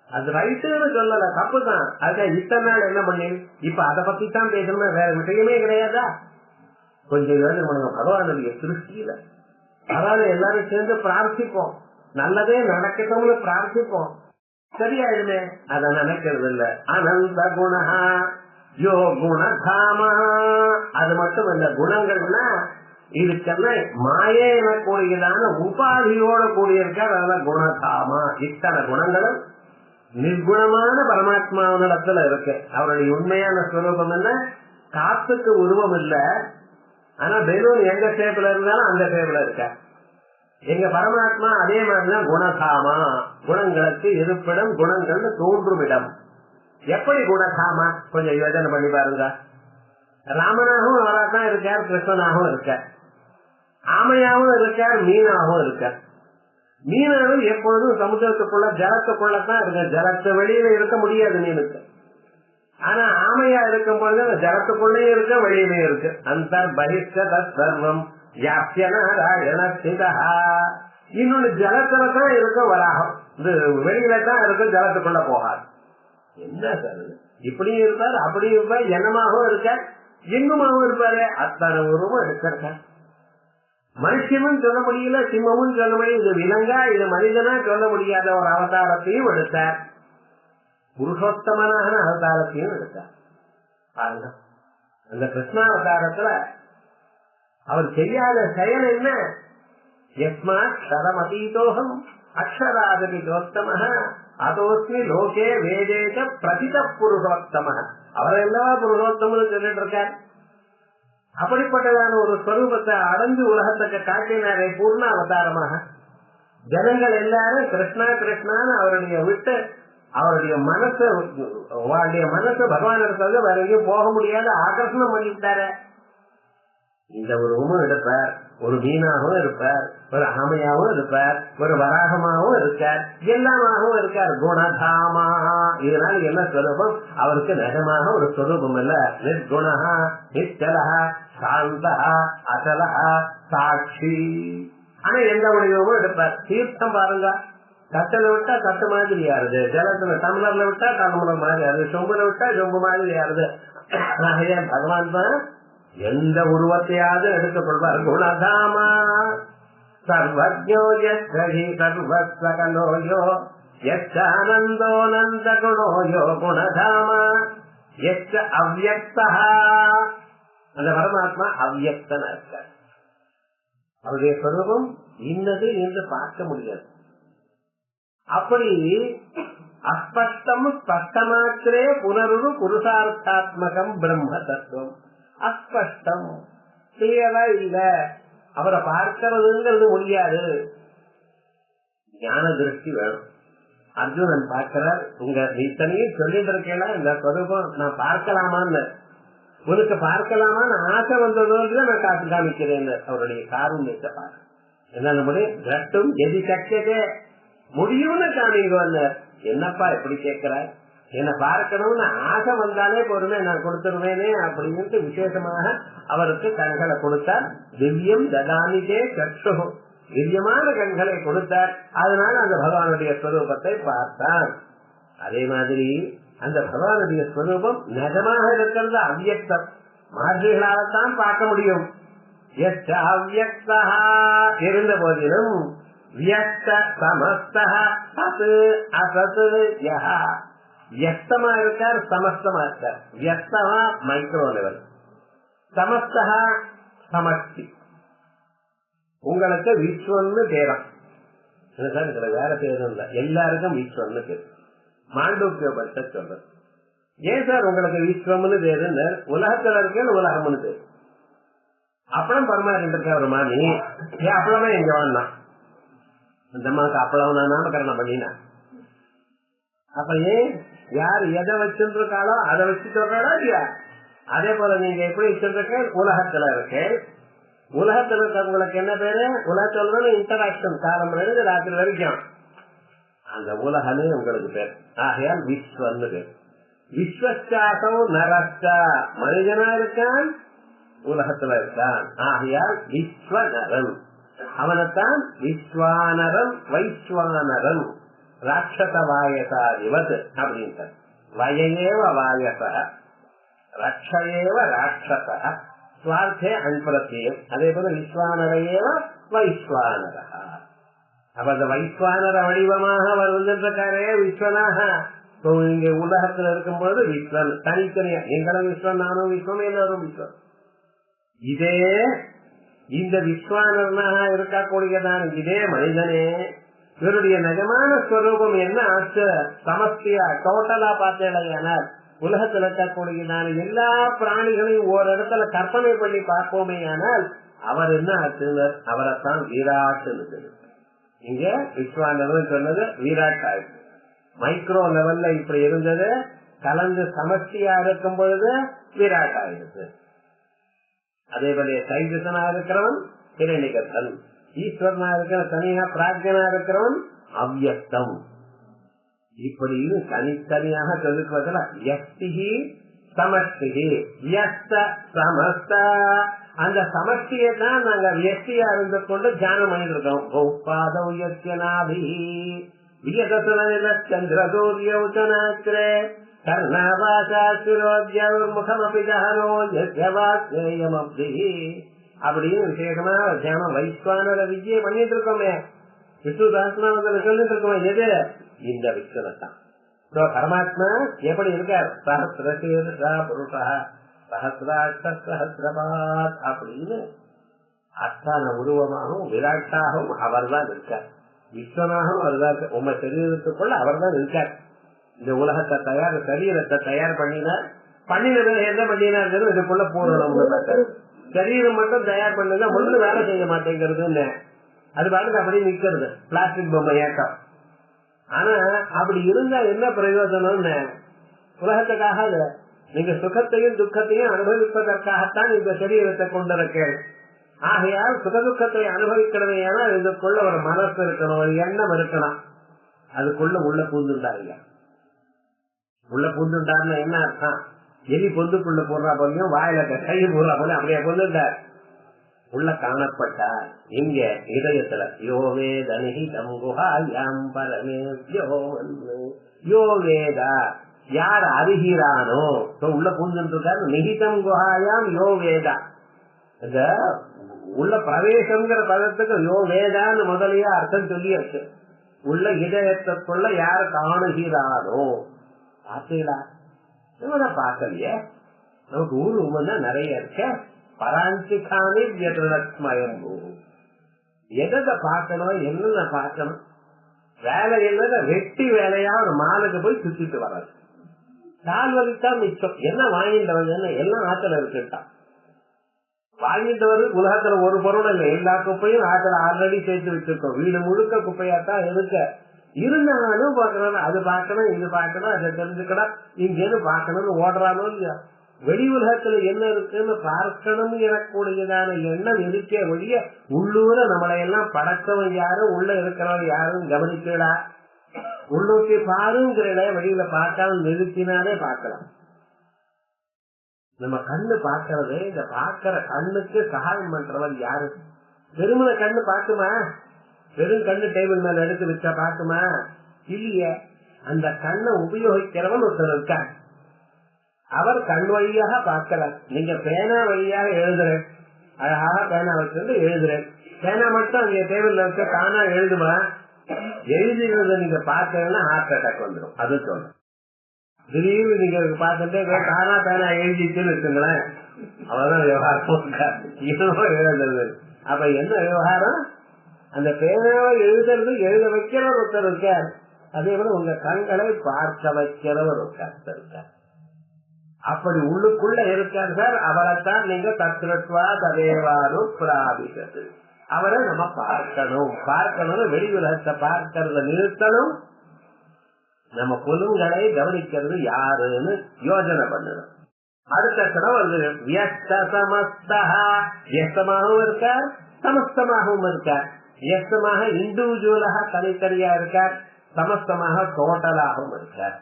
அது ரைட்டுன்னு சொல்லல, தப்புதான். அதுக்காக இத்தனை நாள் என்ன பண்ணி இப்ப அதை பத்தி தான் பேசணும், வேற விஷயமே கிடையாதா? கொஞ்சம் யோசனை பண்ணுங்க. பகவானுடைய சிருஷ்டியில அதாவது எல்லாரும் சேர்ந்து பிரார்த்திப்போம், நல்லதே நடக்கட்டும்னு பிரார்த்திப்போம். சரியாயிடுமே, அத நினைக்கிறது இல்ல. அனந்த குணஹா யோ குணதாமா. அது மட்டும் இல்ல, குணங்கள்னா இதுக்கெல்லாம் மாயை எனக்கூடியதான உபாதியோட கூடியிருக்கார். அதெல்லாம் குணதாமா. இத்தனை குணங்களும் நிர்குணமான பரமாத்மாவினிடத்துல இருக்கு. அவருடைய உண்மையான ஸ்வரூபம் என்ன? காத்துக்கு உருவம் இல்ல, ஆனா பெலூன் எங்க ஷேப்ல இருந்தாலும் அந்த ஷேப்ல இருக்க. எங்க பரமாத்மா அதே மாதிரிதான் குணதாமா. குணங்களுக்கு இருப்பிடம், குணங்கள் தோன்றும் இடம். எப்படி குணதாமா கொஞ்சம் யோசனை பண்ணி பாருங்க. ராமனாகவும் அவராத்தான் இருக்கார், கிருஷ்ணனாகவும் இருக்கார், ஆமையாகவும் இருக்கார், மீனாகவும் இருக்கார். மீனாவும் எப்பொழுதும் சமுத்திரத்துக்குள்ள ஜலத்துக்குள்ளதான் இருக்கு. ஜலத்து வெளியில இருக்க முடியாது மீனுக்கு. ஆனா ஆமையா இருக்கும் பொழுது ஜலத்துக்குள்ளே இருக்க, வெளியிலே இருக்கு. அந்த பகிஷ்கதர்வம் இன்னொன்னு ஜலத்துலதான் இருக்க வராகம். இது வெளியில தான் இருக்கும், ஜலத்துக்குள்ள போகாது. என்ன சார் இப்படியும் இருப்பாரு, அப்படியும் இருப்பாரு, என்னமாகவும் இருக்கார், எங்குமாகவும் இருப்பாரு. அத்தனை உருவம் இருக்க. மனுஷனும் சொல்ல முடியல, சிம்மமும் சொல்ல முடியும். இது விலங்கா, இது மனிதனா சொல்ல முடியாத ஒரு அவதாரத்தையும் எடுத்தார். புருஷோத்தமனான அவதாரத்தையும் எடுத்தார். பாருங்க, அந்த கிருஷ்ணாவதாரத்துல அவர் செய்யாத செயல் என்ன? யஸ்மாத் க்ஷரமதீதோகம் அக்ஷராதபிதோத்தம அதோஸ்மி லோகே வேதேஜ பிரதித புருஷோத்தம. அவரெல்லாம் புருஷோத்தமன்னு சொல்லிட்டு இருக்கார். அப்படிப்பட்டதான ஒரு ஸ்வரூபத்தை அடைஞ்சு உலகத்துக்கு காட்டினாரே பூர்ண அவதாரமாக. ஜனங்கள் எல்லாரும் கிருஷ்ணா கிருஷ்ணான்னு அவருடைய விட்டு அவருடைய மனசு பகவான் இருக்கிறது வேற எங்கேயும் போக முடியாத ஆகர்ஷணம் பண்ணிவிட்டாரு. இந்த ஒரு உமம் எடுப்பார், ஒரு மீனாகவும் இருப்பார், ஒரு ஆமையாகவும் இருப்பார், ஒரு வராகமாகவும் இருக்கார், எல்லாமாகவும் இருக்கார். குணதாமா. இதனால என்ன ஸ்வரூபம்? அவருக்கு நிஜமாக ஒரு ஸ்வரூபம் இல்ல. நிர்குணா, நிச்சலா, சாந்தா, அசலா, சாட்சி. ஆனா எந்த வடிவமும் எடுப்பார். தீர்த்தம் பாருங்க, தட்டல விட்டா தட்டு மாதிரி ஆறுது, ஜலத்துல டம்ளர்ல விட்டா டம்ளர் மாதிரி ஆறுது, சொம்புல விட்டா சொம்பு மாதிரி ஆறுது. பகவான் தான் எந்த உருவத்தையாவது எடுத்துக் கொள்வார். குணதாமா. சர்வஜோ யஸ்ஹி சர்வஸ்வகலோயோ யச்சானந்தோ நந்த குணோயோ குணதாமா. யச்ச அவ்யக்தா. அந்த பரமாத்மா அவ்யக்தனா இருக்கார். அவருடைய ஸ்வரூபம் இன்னது என்று பார்க்க முடியாது. அப்படி அஸ்பஷ்டம் ஸ்பஷ்டமாத்திரே புனருரு புருஷார்த்தாத்மகம் பிரம்ம தத்துவம். அஸ்பஷ்டம், கிளியரா இல்ல, அவரை பார்க்கறதுங்கிறது முடியாது. ஞான திருஷ்டி வேணும். அர்ஜுனன் பார்க்கிறார். உங்க இத்தனையும் சொல்லிட்டு இருக்கேன்னா இந்த ஸ்வரூபம் நான் பார்க்கலாமான்னு, உனக்கு பார்க்கலாமான்னு ஆசை வந்ததோடு நான் காத்து காமிக்கிறேன். அவருடைய காருண்யத்தை பாரு. என்ன முடியும்? கட்டும் எதி சக்கதே முடியும்னு காமிங்க. என்னப்பா எப்படி கேட்கிறார்? என்ன பார்க்கணும்னு ஆசை வந்தாலே பொறுமை நான் கொடுத்துருவேனே அப்படின்ட்டு விசேஷமாக அவருக்கு கண்களை கொடுத்தார். திவ்யம் ததாமிதே சற்று, திவ்யமான கண்களை கொடுத்தார். அதனால அந்த பகவானுடைய ஸ்வரூபத்தை பார்த்தான். அதே மாதிரி அந்த பகவானுடைய ஸ்வரூபம் நிஜமாக இருக்கிறது அவ்யக்தம். மார்கழிகளால்தான் பார்க்க முடியும். அவ்யக்தா இருந்த போதிலும் வியக்த சமஸ்தா சத் அசத் யஹா. வியக்தமா இருக்கார், சமஸ்தமா இருக்கார். வியக்தமா மைக்ரோ லெவல், சமஸ்தா சமஷ்டி. உங்களுக்கு விஸ்வன்னு பேரம், இதுல வேற பேரும் இல்ல, எல்லாருக்கும் விஸ்வன்னு பேரு. மாண்டூக்கியோபனிஷத் சொல்றது. ஏன் சார் உங்களுக்கு விஸ்வம்னு பேரு? உலகத்துல இருக்க உலகம்னு பேரு. அப்பளம் பரமாறிட்டு இருக்க ஒரு மாமி, ஏன் அப்பளமா எங்க வேணா இந்த அம்மாவுக்கு அப்பளம் நான் நாமகரணம் பண்ணினா. அப்ப ஏன் யார் எதை வச்சுருக்காளோ அதை வச்சு சொல்றாளா இல்லையா? அதே போல நீங்க எப்படி வச்சிருக்க உலகத்துல இருக்கு. உலகத்துல இருக்கவங்களுக்கு என்ன பேரு? உலகத்துல இன்டராக்ஷன் காலம்பரம் ராத்திரி வரைக்கும் அந்த உலகமே உங்களுக்கு பேர். ஆகையால் விஸ்வன்னு பேர். விஸ்வச்சாசம் நரஸ்டா, மனிதனா இருக்கான், உலகத்துல இருக்கான். ஆகையால் விஸ்வநரன். அவனைத்தான் விஸ்வானரன் வைஸ்வானரன் ராட்சத வாயசாதிவத் அப்படின்ட்டு. வயேவ வாயச ரக்ஷயேவ ராட்சச சுவார்த்தே அன்பரத்தியம். அதே போல விஸ்வானரையேவ வைஸ்வானர. அப்ப அந்த வைஸ்வானர வடிவமாக அவர் வந்துருக்காரே விஸ்வனாக. இங்க உலகத்துல இருக்கும்போது விஸ்வன் தனித்தனியா, எங்களும் விஸ்வன், நானும் விஸ்வன், எல்லாரும் விஸ்வன். இதே இந்த விஸ்வானரனாக இருக்கக்கூடியதான இதே மனிதனே இவருடைய நிஜமான ஸ்வரூபம் என்ன ஆச்சு? சமஸ்தியா டோட்டலா பார்த்தேனால் உலகத்தில் இருக்கக்கூடியதான எல்லா பிராணிகளையும் ஓரிடத்துல கற்பனை பண்ணி பார்ப்போமே ஆனால் அவர் என்ன ஆச்சு? அவரைத்தான் வீராட்டு. இங்க விஸ்வானரன் சொன்னது வீராட் ஆயிடுச்சு. மைக்ரோ லெவல்ல இப்படி இருந்தது, கலந்து சமஸ்தியா இருக்கும் பொழுது விராட் ஆயிடுச்சு. அதே போல தைஜசனா இருக்கிறவன் ஹிரண்யகர்ப்பன், ஈஸ்வரனா இருக்கிற தனியா பிராஜ்யனா இருக்கிறவன் அவ்யக்தம். இப்படி தனித்தனியாக சொல்லுவதில் யஸ்திஹி சமஷ்டிஹி யஸ்த சமஸ்த, அந்த சமஷ்டியை தான் நாங்க வியக்தியா இருந்து கொண்டு தியானம் பண்ணிட்டு இருக்கோம். கோபாதௌ யஸ்யநாபி வியதசுரனிலச்சந்திரசூர்யௌச்சனாக்ரே அப்படின்னு விசேஷமா தியானம் வைஸ்வானர விஜயை பண்ணிட்டு இருக்கோமே. விஷ்ணு சஹஸ்ரநாமத்துல சொல்லிட்டு இருக்கோமே, எது? இந்த விஷ்ணுதான். பரமாத்மா எப்படி இருக்கார்? சஹஸ்ரசீர்ஷா புருஷா சஹஸ்ராட்ச சஹஸ்ரபாத் அப்படின்னு அத்தான உருவமாகவும் விராட்டாகவும் அவர் தான் இருக்கார். விஸ்வனாகவும் அவர் தான் இருக்கார். உங்க சரீரத்துக்குள்ள அவர் தான் இருக்கார். இந்த உலகத்தை தயார், சரீரத்தை தயார் பண்ணினார். பண்ணினது என்ன பண்ணினார்? இதுக்குள்ள பூரணம். சரீரம் மட்டும் தயார் பண்ணது ஒண்ணு வேலை செய்ய மாட்டேங்கிறது. அது பாட்டுக்கு அப்படியே நிக்கிறது, பிளாஸ்டிக் பொம்மை ஏக்கம். ஆனா அப்படி இருந்தா என்ன பிரயோஜனம்? உலகத்துக்காக நீங்க சுகத்தையும் துக்கத்தையும் அனுபவிப்பதற்காகத்தான் இந்த சரீரத்தை கொண்டிருக்கேன். ஆகையால் சுகதுக்கத்தை அனுபவிக்கணுமே, ஏன்னா இதுக்குள்ள ஒரு மனசு இருக்கணும், ஒரு எண்ணம் இருக்கணும். அதுக்குள்ள உள்ள பூந்துண்டாருங்க. உள்ள பூந்துண்டாருன்னா என்ன அர்த்தம்? எலி பொந்துக்குள்ள போடுறா போலையும் வாயில கை போடுறா போல அப்படியே பொந்துண்டார். உள்ள காணப்பட்டார் இங்க இதயத்துல. யோவே தனிஹி தங்குஹாயாம் பரமே யோவேதா, யார் அறிகிறானோ உள்ள பூந்துருக்காரு. நிகிதம் குஹாயாம் யோ வேதா, இந்த உள்ள பிரவேசம்ங்கிற பதத்துக்கு யோ வேதான்னு முதலியா அர்த்தம் சொல்லியாச்சு. உள்ள இதயத்துக்குள்ள யார் காணுகிறானோ. பார்த்தீங்களா? பார்க்கலையே. நமக்கு ஊர் தான் நிறைய இருக்க. பராஞ்சிகானே வியதமயம். எதை பார்க்கணும், என்னென்ன பார்க்கணும்? வேலை என்னத வெட்டி வேலையா ஒரு மாலுக்கு போய் சுத்திட்டு வர்றது. கால் வலித்தான் மிச்சம். என்ன வாங்கிட்டு வந்து எல்லாம் ஆத்துல இருக்குட்டான். வாங்கிட்டு வந்து உலகத்துல ஒரு பொருள் இல்லை, எல்லா குப்பையும் ஆத்துல ஆல்ரெடி சேர்த்து வச்சிருக்கோம். வீடு முழுக்க குப்பையாத்தான் இருக்க. இருந்தாலும் பாக்கணும், அது பார்க்கணும், இது பார்க்கணும், அதை தெரிஞ்சுக்கணும், இங்கேன்னு பார்க்கணும்னு ஓடுறானோ இல்லையா? வெளி உலகத்துல என்ன இருக்குன்னு பார்க்கணும் எனக்கூடியதான எண்ணம் இருக்கே ஒழிய உள்ளூர நம்மளை எல்லாம் படக்கவன் யாரும் உள்ள இருக்கிறவன் யாரும் கவனிக்கலா. உள்ளூர்த்தி பாருங்கிற வெளியில பார்க்காம நிறுத்தினாலே பார்க்கலாம். நம்ம கண்ணு பார்க்கறது, இந்த பார்க்கிற கண்ணுக்கு சகாயம் பண்றவர் யாரு? வெறுமன கண்ணு பார்க்குமா? வெறும் கண்ணு டேபிள் மேல எடுத்து வச்சா பார்க்குமா? இல்லையே. அந்த கண்ணை உபயோகிக்கிறவன் ஒருத்தர் இருக்கார். அவர் கண் வழியாக பார்க்கிறார். நீங்க பேனா வழியாக எழுதுறேன், அழகாக பேனா வச்சிருந்து எழுதுறேன். பேனா மட்டும் அங்க டேபிள்ல வச்ச தானா எழுதுமா? எழுதுறத நீங்க பார்த்தீங்கன்னா ஹார்ட் அட்டாக் வந்துடும். அது சொல்ல திடீர்னு நீங்க பார்த்துட்டே தானா பேனா எழுதிச்சுன்னு வச்சுங்களேன், அவதான் விவகாரம் எழுதுறது. அப்ப என்ன விவகாரம்? அந்த பேனாவை எழுதுறது எழுத வைக்கிறவர் ஒருத்தர் இருக்கார். அதே போல உங்க கண்களை பார்க்க வைக்கிறவர் ஒருத்தர் இருக்கார். அப்படி உள்ளுக்குள்ள இருக்கார் சார். அவரைத்தான் நீங்க தத்ருத்வா ததேவானு பிராபிகது. அவரை நம்ம பார்க்கணும். பார்க்கணும், வெளி உலகத்தை பார்க்கறத நிறுத்தணும். நம்ம புலன்களை கவனிக்கிறது யாருன்னு யோசனை பண்ணணும். அடுத்த கடம் வந்து வியஸ்த சமஸ்தா. வியஸ்தமாகவும் இருக்கார், சமஸ்தமாகவும் இருக்கார். வியஸ்தமாக இண்டிவிஜுவலாக தனித்தனியா இருக்கார், சமஸ்தமாக டோட்டலாகவும் இருக்கார்.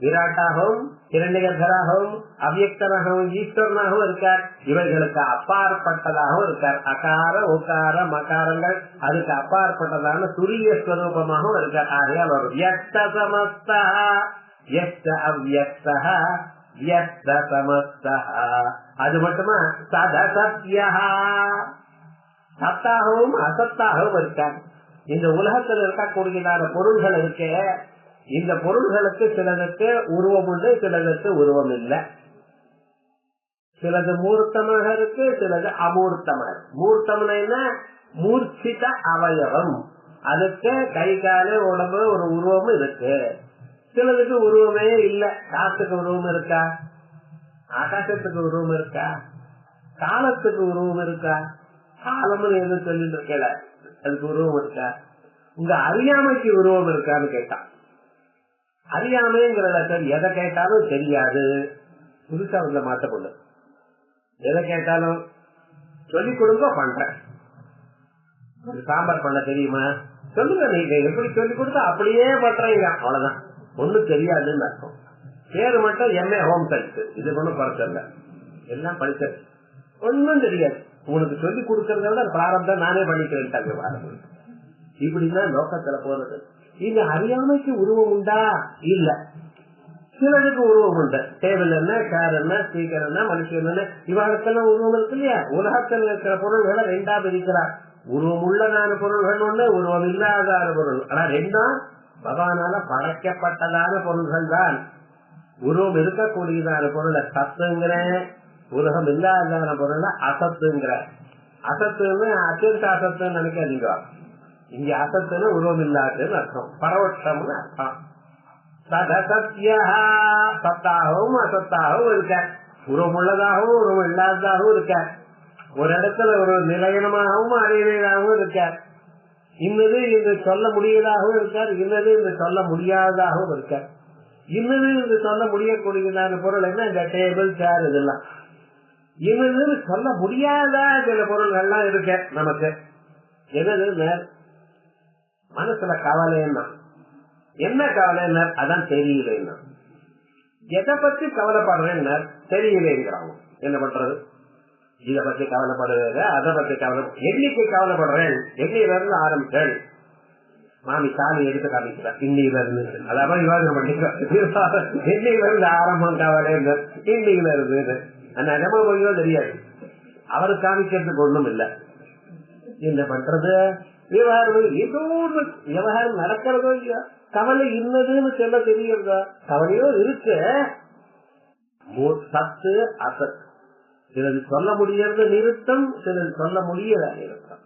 விராட்டாகவும் இரண்யகர்ப்பராகவும் அவ்யக்தனாகவும் ஈஸ்வரனாகவும் இருக்கார். இவர்களுக்கு அப்பாற்பட்டதாகவும் இருக்கார். அகார உகார மகாரங்கள் அதுக்கு அப்பாற்பட்டதான துரிய ஸ்வரூபமாகவும் இருக்கார். ஆகையால் ஒரு வியக்த சமஸ்தா, வியக்த அவ்யக்தா, வியக்த சமஸ்தா. அது மட்டுமா சதசத்யா, சத்தாகவும் அசத்தாகவும் இருக்கார். இந்த உலகத்தில் இருக்கக்கூடியதான பொருள்கள் இருக்கே, இந்த பொருள்களுக்கு சிலருக்கு உருவம் உண்டு, சிலருக்கு உருவம் இல்லை. சிலது மூர்த்தமாக இருக்கு, சிலது அமூர்த்தமாக இருக்கு. மூர்த்தம்னா என்ன? மூர்ச்சித அவயவம். அதுக்கு கை காலு உடம்பு ஒரு உருவமும் இருக்கு. சிலதுக்கு உருவமே இல்ல. காத்துக்கு உருவம் இருக்கா? ஆகாசத்துக்கு உருவம் இருக்கா? காலத்துக்கு உருவம் இருக்கா? காலம்னு எது சொல்லிட்டு இருக்கல, அதுக்கு உருவம் இருக்கா? உங்க அறியாமைக்கு உருவம் இருக்கான்னு கேட்டான். அறியாமைங்கிறத எதை கேட்டாலும் தெரியாது. புதுசா உள்ள மாற்றப்பொண்ணு எதை கேட்டாலும் சொல்லிக் கொடுங்க பண்றேன். சாம்பார் பண்ண தெரியுமா? சொல்லுங்க. நீங்க எப்படி சொல்லிக் கொடுத்தா அப்படியே பண்றீங்க, அவ்வளவுதான். ஒண்ணும் தெரியாதுன்னு அர்த்தம். பேரு மட்டும் எம்ஏ ஹோம் சயின்ஸ், இது ஒண்ணும் குறைச்சல. எல்லாம் படிச்சது ஒன்னும் தெரியாது. உங்களுக்கு சொல்லிக் கொடுக்கறத விட பிராரப்தம் நானே பண்ணிக்கிறேன். இப்படிதான் லோகத்துல போறது. இது அறியாமைக்கு உருவம் உண்டா? இல்ல. சிலருக்கு உருவம் உண்டு. டேபிள் என்ன, சேர் என்ன, ஸ்பீக்கர் என்ன, மனுஷன் என்ன, இவாளுக்கெல்லாம் உருவம் இருக்கு இல்லையா? உலகத்தில் இருக்கிற பொருள்களை ரெண்டா பிரிக்கிறார். உருவம் உள்ளதான பொருள்கள் ஒண்ணு, உருவம் இல்லாதான பொருள். ஆனா ரெண்டும் பகவானால படைக்கப்பட்டதான பொருள்கள் தான். உருவம் இருக்கக்கூடியதான பொருளை சத்துங்கிற, உலகம் இல்லாதான பொருளை அசத்துங்கிற. அசத்துன்னு அத்தியந்த அசத்துன்னு நினைக்காதீங்க. இங்க அசத்துன்னு உருவம் இல்லாதுன்னு அர்த்தம், பரோட்சம்னு அர்த்தம். சதசத்யா, சத்தாகவும் அசத்தாகவும் இருக்க, உருவம் உள்ளதாகவும் உருவம் இல்லாததாகவும் இருக்க. ஒரு இடத்துல ஒரு நிலையனமாகவும் அறியலாகவும் இருக்க. இன்னது இன்று சொல்ல முடியதாகவும் இருக்கார், இன்னது இன்று சொல்ல முடியாததாகவும் இருக்க. இன்னது இன்று சொல்ல முடியக்கூடியதான பொருள் என்ன? இந்த டேபிள், சேர், இதெல்லாம். இன்னது சொல்ல முடியாத சில பொருள்கள்லாம் இருக்க நமக்கு. என்னது? மனசுல கவலைன்னா என்ன? கவலைன்னா அதான் தெரியல. எதை பத்தி கவலைப்படுறேன்னா தெரியலேங்கிறாங்க. என்ன பண்றது? இத பத்தி கவலைப்படுறது, அதை பத்தி கவலை, எண்ணிக்கை கவலைப்படுறேன். எண்ணில இருந்து ஆரம்பிச்சேன். மாமி சாமி எடுத்து காமிக்கிறார். இன்னில இருந்து அதான் விவாதம் பண்ணிக்கிறார். எண்ணில இருந்து ஆரம்பம் கவலை, இன்னில இருந்து நிஜமா போயோ தெரியாது. அவரு காமிக்கிறதுக்கு ஒண்ணும் இல்ல. என்ன பண்றது? விவகாரம் ஏதோ ஒன்று விவகாரம் நடக்கிறதோ இல்லையா? கவலை இன்னதுன்னு சொல்ல தெரியுதா? கவலையோ இருக்கு. சத்து அசத்து. சிலது சொல்ல முடியறது நிறுத்தம், சிலது சொல்ல முடியல நிறுத்தம்.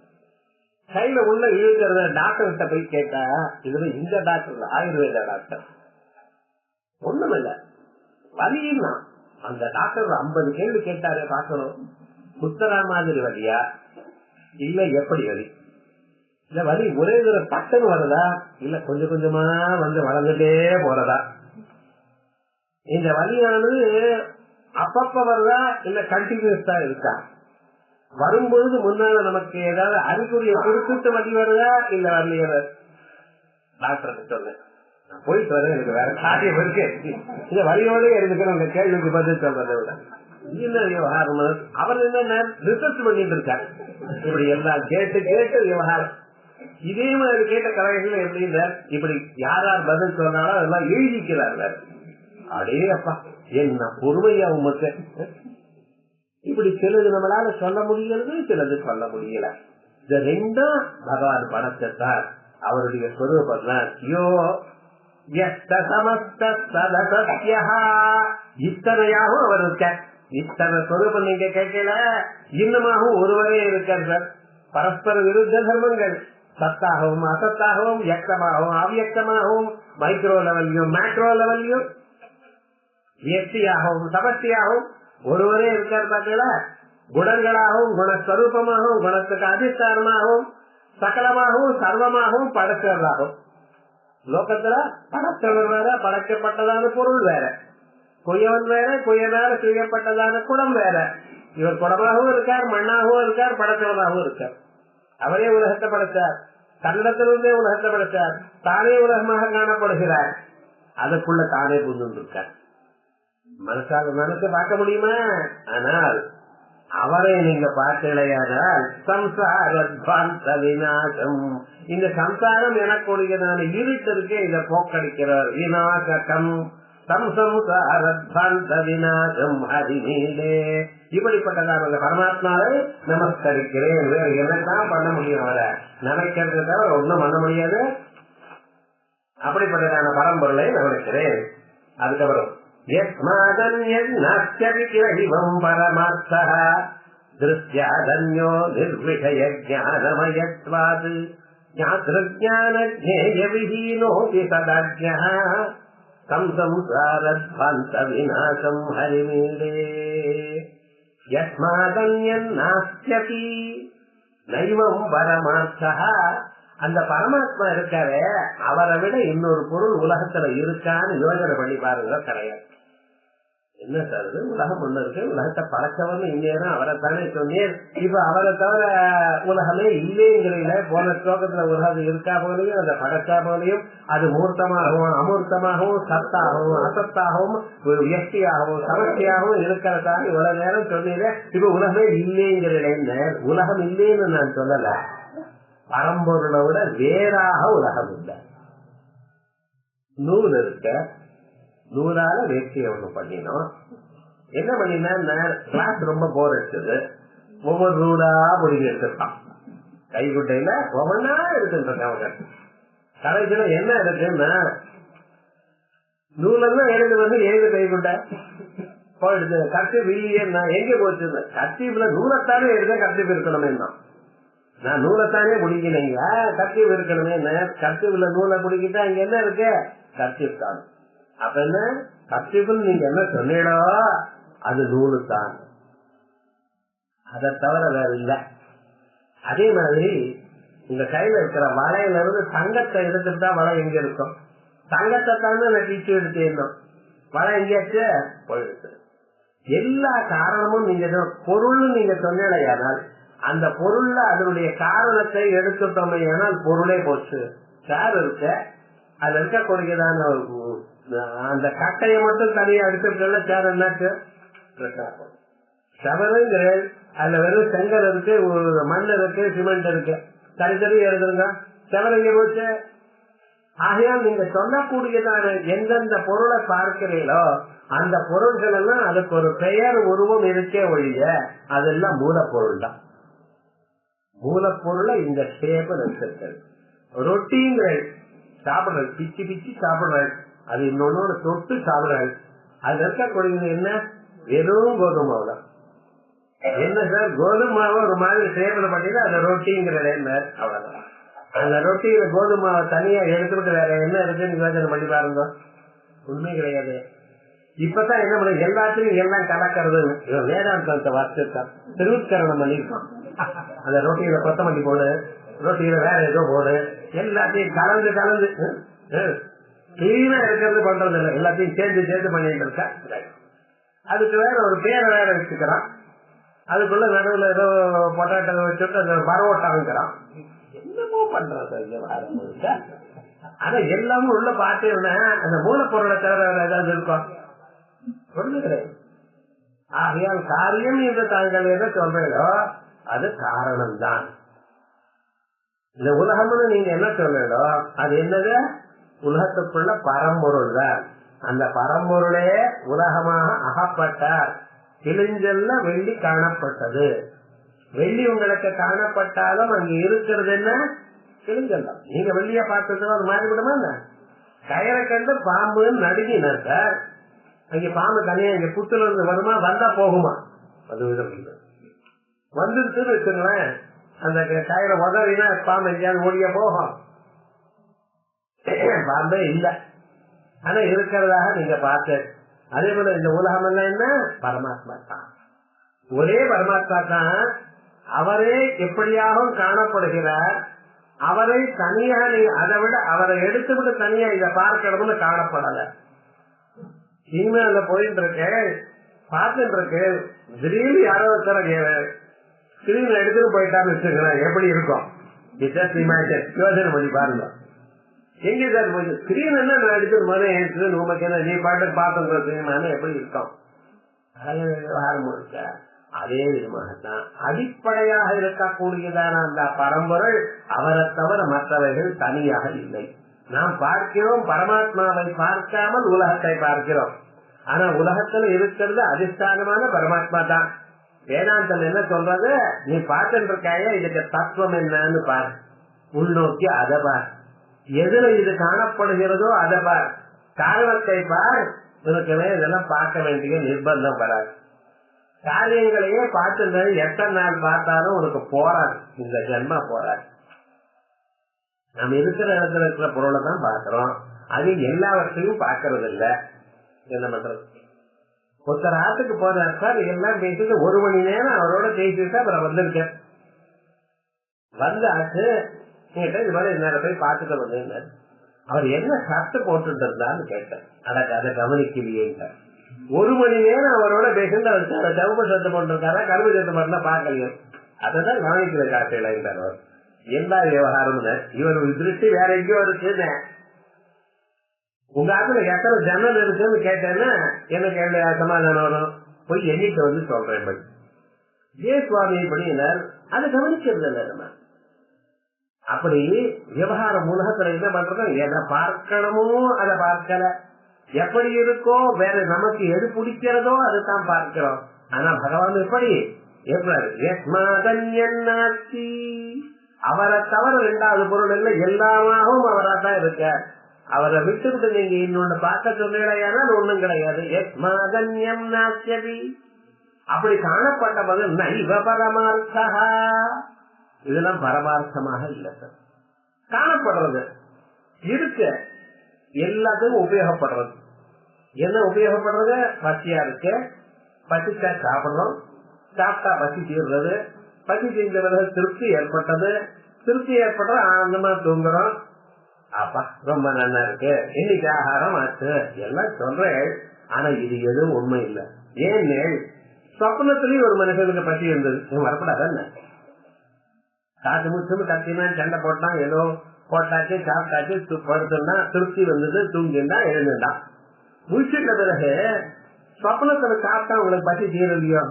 கையில உள்ள இழுக்கிறத டாக்டர்கிட்ட போய் கேட்டா, இதுல இந்த டாக்டர் ஆயுர்வேத டாக்டர் ஒண்ணும் இல்ல, வலின்னா அந்த டாக்டர் 50 கேள்வி கேட்டாரு. பாக்கணும், புத்தரா மாதிரி வலியா இல்ல எப்படி வலி? இந்த வலி ஒரே தடவை டக்குன்னு வருதா இல்ல கொஞ்சம் கொஞ்சமா வந்து வளர்ந்துட்டே போறதா? இந்த வலியானது அப்பப்ப வருதா இல்ல கண்டினியூஸா இருக்கா? வரும்பொழுது முன்னால நமக்கு ஏதாவது அறிகுறியை கொடுத்துட்டு வலி வருதா இல்ல வரலையா? டாக்டர் சொன்னேன், நான் போயிட்டு வரேன், எனக்கு வேற காரியம் இருக்கு, இந்த வலியோட இருக்கிற அந்த கேள்விக்கு பதில் சொல்றதை விட என்ன விவகாரம்? அவர் என்ன ரிசர்ச் பண்ணிட்டு இருக்காரு. இப்படி எல்லாம் கேட்டு கேட்டு விவகாரம். இதே மாதிரி கேட்ட கலைகள் எப்படி இப்படி யார் யார் பதில் சொன்னாலும் அதெல்லாம் எழுதிக்கிறார்கள். அடே அப்பா, என்ன பொறுமையா உமக்கு! இப்படி சிலது நம்மளால சொல்ல முடிகிறது, சிலது சொல்ல முடியல. இந்த ரெண்டும் பகவான் படைச்சார். அவருடைய ஸ்வரூபம் தான் யோ இத்தனையாகவும் அவர் இருக்க. இத்தனை ஸ்வரூபம் நீங்க கேட்கல, இன்னமாகவும் ஒருவரே இருக்கார் சார். பரஸ்பர விருத்த தர்மங்கள் சத்தாகவும் அசத்தாகவும் வியக்தமாகவும் அவ்வியக்தமாகவும் மைக்ரோ லெவல்லையும் மேக்ரோ லெவல்லையும் வியக்தியாகவும் சமஷ்டியாகவும் ஒருவரே இருக்கார். பார்த்தீங்களா? குணங்களாகவும் குணஸ்வரூபமாகவும் குணத்துக்கு அதிஷ்டானமாகவும் சகலமாகவும் சர்வமாகவும் படைச்சவர்களாகும். லோகத்துல படைச்சவர் வேற, படைக்கப்பட்டதான பொருள் வேற, குயவன் வேற, குயனால செய்யப்பட்டதான குடம் வேற. இவர் குடமாகவும் இருக்கார், மண்ணாகவும் இருக்கார், படைச்சவனாகவும் இருக்கார். அவரே உலகத்தை படைச்சார், தன்னிடத்திலிருந்தே உலகத்தை படைச்சார், தானே உலகமாக காணப்படுகிறார், அதுக்குள்ள தானே புரிந்து இருக்கார். மனசால நினைச்சு பார்க்க முடியுமா? ஆனால் அவரை நீங்க பார்க்கலையானால் சம்சார விநாசம், இந்த சம்சாரம் எனக்குடையதான இருட்டு இருக்கே, இதை போக்கடிக்கிறார். விநாசகம் சம்சார விநாசம் ஹரிநீலே. இப்படிப்பட்டதான பரமாத்மாவை நமஸ்கரிக்கிறேன். வேறு என்னதான் பண்ண முடியும்? அவரை நினைக்கிறது தவிர ஒன்னும் பண்ண முடியாது. அப்படிப்பட்டதான பரம்பொருளை நினைக்கிறேன். அதுக்கப்புறம் யஸ்மாதன்யன்னாஸ்யவிகிரஹிவம் பரமார்த்தः திருஷ்யாதன்யோ நிர்விஷய ஞானமயத்வாத் ஞாத்ருஞானஜ்ஞேய விஹீனோபி சதாஜ்ஞः தம் சம்சாரத்வாந்த விநாசம் ஹரிமீடே. யஸ்மாதன்யன்னாஸ்யபி நைவம் பரமார்த்தः, அந்த பரமாத்மா இருக்காரே அவரை விட இன்னொரு பொருள் உலகத்துல இருக்கான்னு யோசனை பண்ணி பாருங்க. கிடையாது. என்ன சார் இது, உலகம் ஒண்ணு இருக்கு, உலகத்தை படைச்சவன்னு இந்நேரம் அவரை தானே சொன்னேன். இப்ப அவரை தவிர உலகமே இல்லைங்கிறீங்கள. போன ஸ்லோகத்துல உலகம் இருக்கா போலையும் அந்த படைச்சா போலையும் அது மூர்த்தமாகவும் அமூர்த்தமாகவும் சத்தாகவும் அசத்தாகவும் வியக்தியாகவும் சமஷ்டியாகவும் இருக்கிறதாக இவ்வளவு நேரம் சொன்னீங்க. இப்ப உலகமே இல்லைங்கிறேன். உலகம் இல்லைன்னு நான் சொல்லல, பரம்பொருளை விட வேறாக உலகம் இல்லை. நூல் இருக்க, நூலால வேட்சியை ஒண்ணு பண்ணினோம். என்ன பண்ணினா கிளாஸ் ரொம்ப போர் அடிச்சது, ஒவ்வொரு நூலா முடிவு எடுத்துட்டான். கைக்குட்டையில ஒவ்வொன்னா எடுத்துட்டு கடைசியில என்ன இருக்குன்னா நூலெல்லாம் எழுது வந்து எழுது கைக்குட்டை போயிடுது. கர்த்தீப் இல்லையே, நான் எங்க போச்சு? கர்த்தீப்ல நூலத்தானே எடுத்த கர்த்தீப் இருக்கணுமே. நான் நூலத்தானே முடிக்கலைங்க, கர்த்தீப் இருக்கணுமே. கர்த்தீப்ல நூலை முடிக்கிட்டா இங்க என்ன இருக்கு? கர்த்தீப் தான். அப்ப என்ன கர்த்தீப்னு நீங்க என்ன சொன்னீங்களோ அது நூலு தான், அதை தவிர வேற இல்ல. அதே மாதிரி உங்க கையில இருக்கிற வளையில இருந்து தங்கத்தை எடுத்துட்டா வலை எங்க இருக்கும்? தங்கத்தை தானே நான் டீச்சு எடுத்தேன், வலை எங்கேயாச்சு போயிடுச்சு. எல்லா காரணமும் நீங்க பொருள் நீங்க சொன்னீங்களேயானால் அந்த பொருள்ல அதனுடைய காரணத்தை எடுத்துட்டோமே ஆனால் பொருளே போச்சு. சேர் இருக்க, அதுல இருக்கக்கூடியதான அந்த கட்டையை மட்டும் தனியா எடுத்துட்டா சேர் என்னாச்சு? சவருங்கிற அதுல வெறும் செங்கல் இருக்கு, மண் இருக்கு, சிமெண்ட் இருக்கு, தனித்தனி எழுதுங்க, செவர் எங்க போச்சு? ஆகையால் நீங்க சொல்லக்கூடியதான எந்தெந்த பொருளை பார்க்கிறீங்களோ அந்த பொருள்கள் எல்லாம் அதுக்கு ஒரு பெயர் உருவம் இருக்கே ஒழிய அதெல்லாம் மூலப்பொருள் தான். மூலப்பொருளை இந்த ஷேப் வச்சிருக்கிறது. ரொட்டிங்கிற சாப்பிடுறது, பிச்சு பிச்சு சாப்பிடுறாரு, அது இன்னொன்னு தொட்டு சாப்பிடுறாரு. அது இருக்கக்கூடியது என்ன? வெறும் கோதுமாவு தான். என்ன சார், கோதுமாவை ஒரு மாதிரி ஷேப்ல பண்ணிட்டு அந்த ரொட்டிங்கிற அவ்வளவுதான். அந்த ரொட்டியில கோதுமாவை தனியா எடுத்துட்டு வேற என்ன இருக்குன்னு யோசனை பண்ணி பாருங்க, உண்மை கிடையாது. இப்பதான் என்ன பண்ண எல்லாத்தையும் எல்லாம் கலக்கிறது. வேதாந்தத்தை வாசிச்சிருக்கான், திருவுட்கரணம் பண்ணிருக்கான். அந்த ரொட்டியில கொத்தமல்லி போடு, ரொட்டியில வேற ஏதோ போடு, எல்லாத்தையும் கலந்து கலந்து கிளீனா இருக்கிறது பண்றது இல்லை, எல்லாத்தையும் சேர்ந்து சேர்ந்து பண்ணிட்டு இருக்க. அதுக்கு வேற ஒரு பேரை வேற வச்சுக்கிறான், அதுக்குள்ள நடுவுல ஏதோ பொட்டாட்டோ வச்சுட்டு அந்த பரோட்டாங்கிறான். என்னமோ பண்றது ஆனா எல்லாமும் உள்ள பார்த்தேன்னா அந்த மூலப்பொருளை தவிர வேற ஏதாவது இருக்கும் ஒண்ணு கிடையாது. ஆகையால் காரியம் என்று தாங்கள் என்ன சொல்றீங்களோ அது காரணம் தான். இந்த உலகம்னு நீங்க என்ன சொல்றீங்களோ அது என்னது? உலகத்துக்குள்ள பரம்பொருள் தான். அந்த பரம்பொருளே உலகமாக அகப்பட்டார். கிழிஞ்சல்ல வெள்ளி காணப்பட்டது. வெள்ளி உங்களுக்கு காணப்பட்டாலும் அங்க இருக்கிறது என்ன? கிழிஞ்சல் தான். நீங்க வெள்ளிய பார்த்தது அது மாறிவிடுமா? கயிறை கண்டு பாம்புன்னு நடுங்கினார் சார். அங்க பாம்பு தனியா இங்க புத்துல இருந்து வருமா? வந்தா போகுமா? அது வந்துருச்சுன்னு வச்சுங்களேன், அந்த கயிறை உதவினா பாம்பு எங்கேயாவது ஓடிய போகும்? பாம்பே இல்ல, ஆனா இருக்கிறதாக நீங்க பார்த்து. அதே போல இந்த உலகம் எல்லாம் என்ன? பரமாத்மா தான், ஒரே பரமாத்மா தான். அவரே எப்படியாகவும் காணப்படுகிறார். அவரை தனியா அதை விட அவரை எடுத்துவிட்டு தனியா இதை பார்க்கணும்னு காணப்படல. சினிமால போயிட்டு இருக்கு, பார்த்துட்டு இருக்கு, திடீர்னு யாரோ ஒருத்தர ஸ்கிரீன் எடுத்துட்டு போயிட்டான்னு வச்சுக்கிறேன், எப்படி இருக்கும்? யோசனை பண்ணி பாருங்க. எங்க சார் போய் ஸ்கிரீன் என்ன நான் எடுத்துட்டு போதே உமக்கு என்ன நீ பாட்டு பார்த்து சினிமா எப்படி இருக்கும்? அதே விதமாகத்தான் அடிப்படையாக இருக்கக்கூடியதான அந்த பரம்பொருள் அவரை தவிர மற்றவைகள் தனியாக இல்லை. நாம் பார்க்கிறோம், பரமாத்மாவை பார்க்காமல் உலகத்தை பார்க்கிறோம். ஆனா உலகத்துல இருக்கிறது அதிஷ்டானமான பரமாத்மா தான். வேதாந்தம் என்ன சொல்றது? நீ பார்த்துட்டு இருக்காய, இதுக்கு தத்துவம் என்னன்னு பார், உள்நோக்கி அதை பார், எதுல இது காணப்படுகிறதோ அதை பார், காரணத்தை பார், இருக்கவே இதெல்லாம் பார்க்க வேண்டிய நிர்பந்தம் வராது. காரியங்களையே பார்த்து எத்தனை நாள் பார்த்தாலும் உனக்கு போறாது, இந்த ஜென்மா போறாது. நம்ம இருக்கிற இடத்துல இருக்கிற பொருளை தான் பார்க்கிறோம், அது எல்லாவற்றையும் பார்க்கறது இல்ல. என்ன பண்றது? ஒருத்தர் ஆத்துக்கு போறாரு சார், எல்லாம் பேசிட்டு 1 மணி நேரம் அவரோட பேசிட்டு அப்புறம் வந்திருக்கேன். வந்தாச்சு இது மாதிரி என்ன போய் பார்த்துட்டு வந்தேன். அவர் என்ன ஷர்ட் போட்டுட்டு இருந்தான்னு கேட்டேன். அதை கவனிக்கலையே. 1 மணி நேரம் அவரோட பேசிட்டு அவர் சவுப்பு ஷர்ட் போட்டிருக்காரா கரும்பு ஷர்ட் மட்டும் பார்க்கலையே, அதான் கவனிக்கிற காட்சியில இருந்தார். அவர் என்ன விவகாரம்னு இவர் திருஷ்டி வேற எங்கேயோ இருக்குன்னு. உங்க ஆத்துல எத்தனை ஜன்னல் இருக்குன்னு கேட்டேன்னா எனக்கு சமாதானம் வரும். போய் எண்ணிக்கை வந்து சொல்றேன். படி ஜே சுவாமி பண்ணினார், அதை கவனிக்கிறது இல்லை. நம்ம அப்படி விவகாரம் உலகத்துல என்ன பண்றோம், எதை பார்க்கணுமோ அதை பார்க்கல, எப்படி இருக்கோ வேற நமக்கு எது பிடிக்கிறதோ அதுதான் பார்க்கிறோம். ஆனா பகவான் எப்படி அவரை தவிர 2வது பொருள் இல்லை, எல்லாமாகவும் அவரா தான் இருக்க. அவரை விட்டுவிட்டு நீங்க இன்னொன்னு பார்க்க சொன்னீங்கன்னா ஒண்ணும் கிடையாது. அப்படி காணப்பட்ட பதில் நைவ பரமார்த்தா, இதெல்லாம் பரமார்த்தமாக இல்லை சார். காணப்படுறது இருக்க எல்லாத்துக்கும் உபயோகப்படுறது. என்ன உபயோகப்படுறது? பசியா இருக்கு, பசிச்சா சாப்பிடணும், சாப்பிட்டா பசி தீர்றது, பசி தீர்ந்தவர்கள் திருப்தி ஏற்பட்டது, திருப்தி ஏற்படுற ஆனந்தமா தூங்குறோம். அப்பா ரொம்ப நல்லா இருக்கு, இன்னைக்கு ஆகாரம் ஆச்சு எல்லாம் சொல்றேன். ஆனா இது எதுவும் உண்மை இல்லை. ஏன்னு சொப்னத்திலயும் ஒரு மனுஷனுக்கு பசி இருந்தது, வரப்படாத காத்து முச்சும் கத்தினா சண்டை போட்டான், ஏதோ போட்டாச்சு சாப்பிட்டாச்சு படுத்துனா திருப்தி வந்தது, தூங்கினா எழுந்துட்டான். முடிச்சுட்ட பிறகு சொப்னத்துல சாப்பிட்டா உங்களுக்கு பசி தீரலையோ?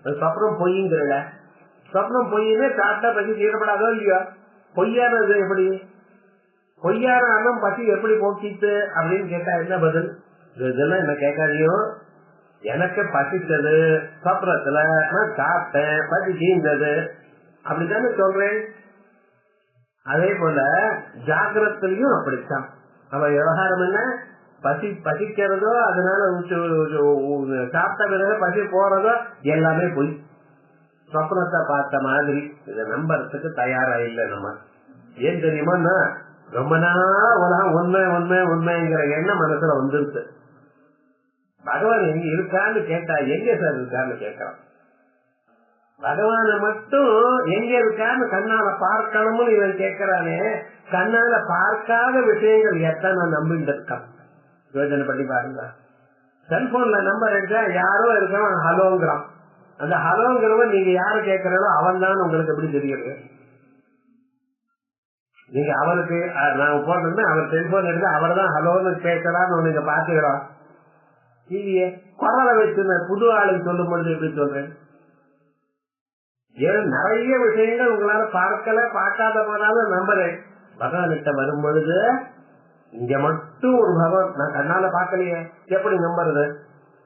சொப்னம் பொய்யுங்கிறல, சொப்னம் பொய்யுன்னு சாப்பிட்டா பசி தீரப்படாதோ இல்லையோ? பொய்யானது எப்படி? பொய்யான அன்னம் பசி எப்படி போக்கிட்டு அப்படின்னு கேட்டா என்ன பதில்? இதெல்லாம் என்ன கேட்காதியோ, எனக்கு பசித்தது சொப்னத்துல, நான் சாப்பிட்டேன், பசி தீர்ந்தது அப்படித்தானே சொல்றேன். அதே போல ஜாகிரத்திலையும் அப்படித்தான். நம்ம விவகாரம் என்ன, பசிக்கிறதோ அதனால சாப்பிட்ட பிறகு பசி போறதோ எல்லாமே போய் சொப்னத்தை பார்த்த மாதிரி இதை நம்பறதுக்கு தயாரா இல்லை நம்ம. ஏன் தெரியுமா, ரொம்ப நாள் உலகம் உண்மை உண்மை உண்மைங்கிற எண்ணம் மனசுல வந்துருச்சு. பகவான் எங்க இருக்கான்னு கேட்டா எங்க சார் இருக்கான்னு கேட்கறான். பகவான மட்டும் எங்க இருக்கான்னு கண்ணால பார்க்கணும்னு இவன் கேட்கிறானே, கண்ணால பார்க்காத விஷயங்கள் எத்தனை நம்பிட்டு இருக்கான். யோஜனை பண்ணி பாருங்க. செல்போன்ல நம்பர் எடுத்தா யாரோ இருக்கான் ஹலோங்கிறான். அந்த ஹலோங்கிறவன் நீங்க யாரு கேட்கறதோ அவன் தான் உங்களுக்கு எப்படி தெரியுது? நீங்க அவருக்கு நான் போட்டோம்னா அவர் செல்போன் எடுத்து அவர் தான் ஹலோன்னு கேட்கலான்னு நீங்க பாத்துக்கிறோம். டிவியே குரலை வச்சு புது ஆளுக்கு சொல்லும் பொழுது எப்படி சொல்றேன்? ஏன் நிறைய விஷயங்கள் உங்களால பார்க்கல, பார்க்காத போனாலும் நம்புறேன். பகவான்கிட்ட வரும் பொழுது இங்க மட்டும் ஒரு பகவான் நான் கண்ணால பார்க்கலையே எப்படி நம்புறது?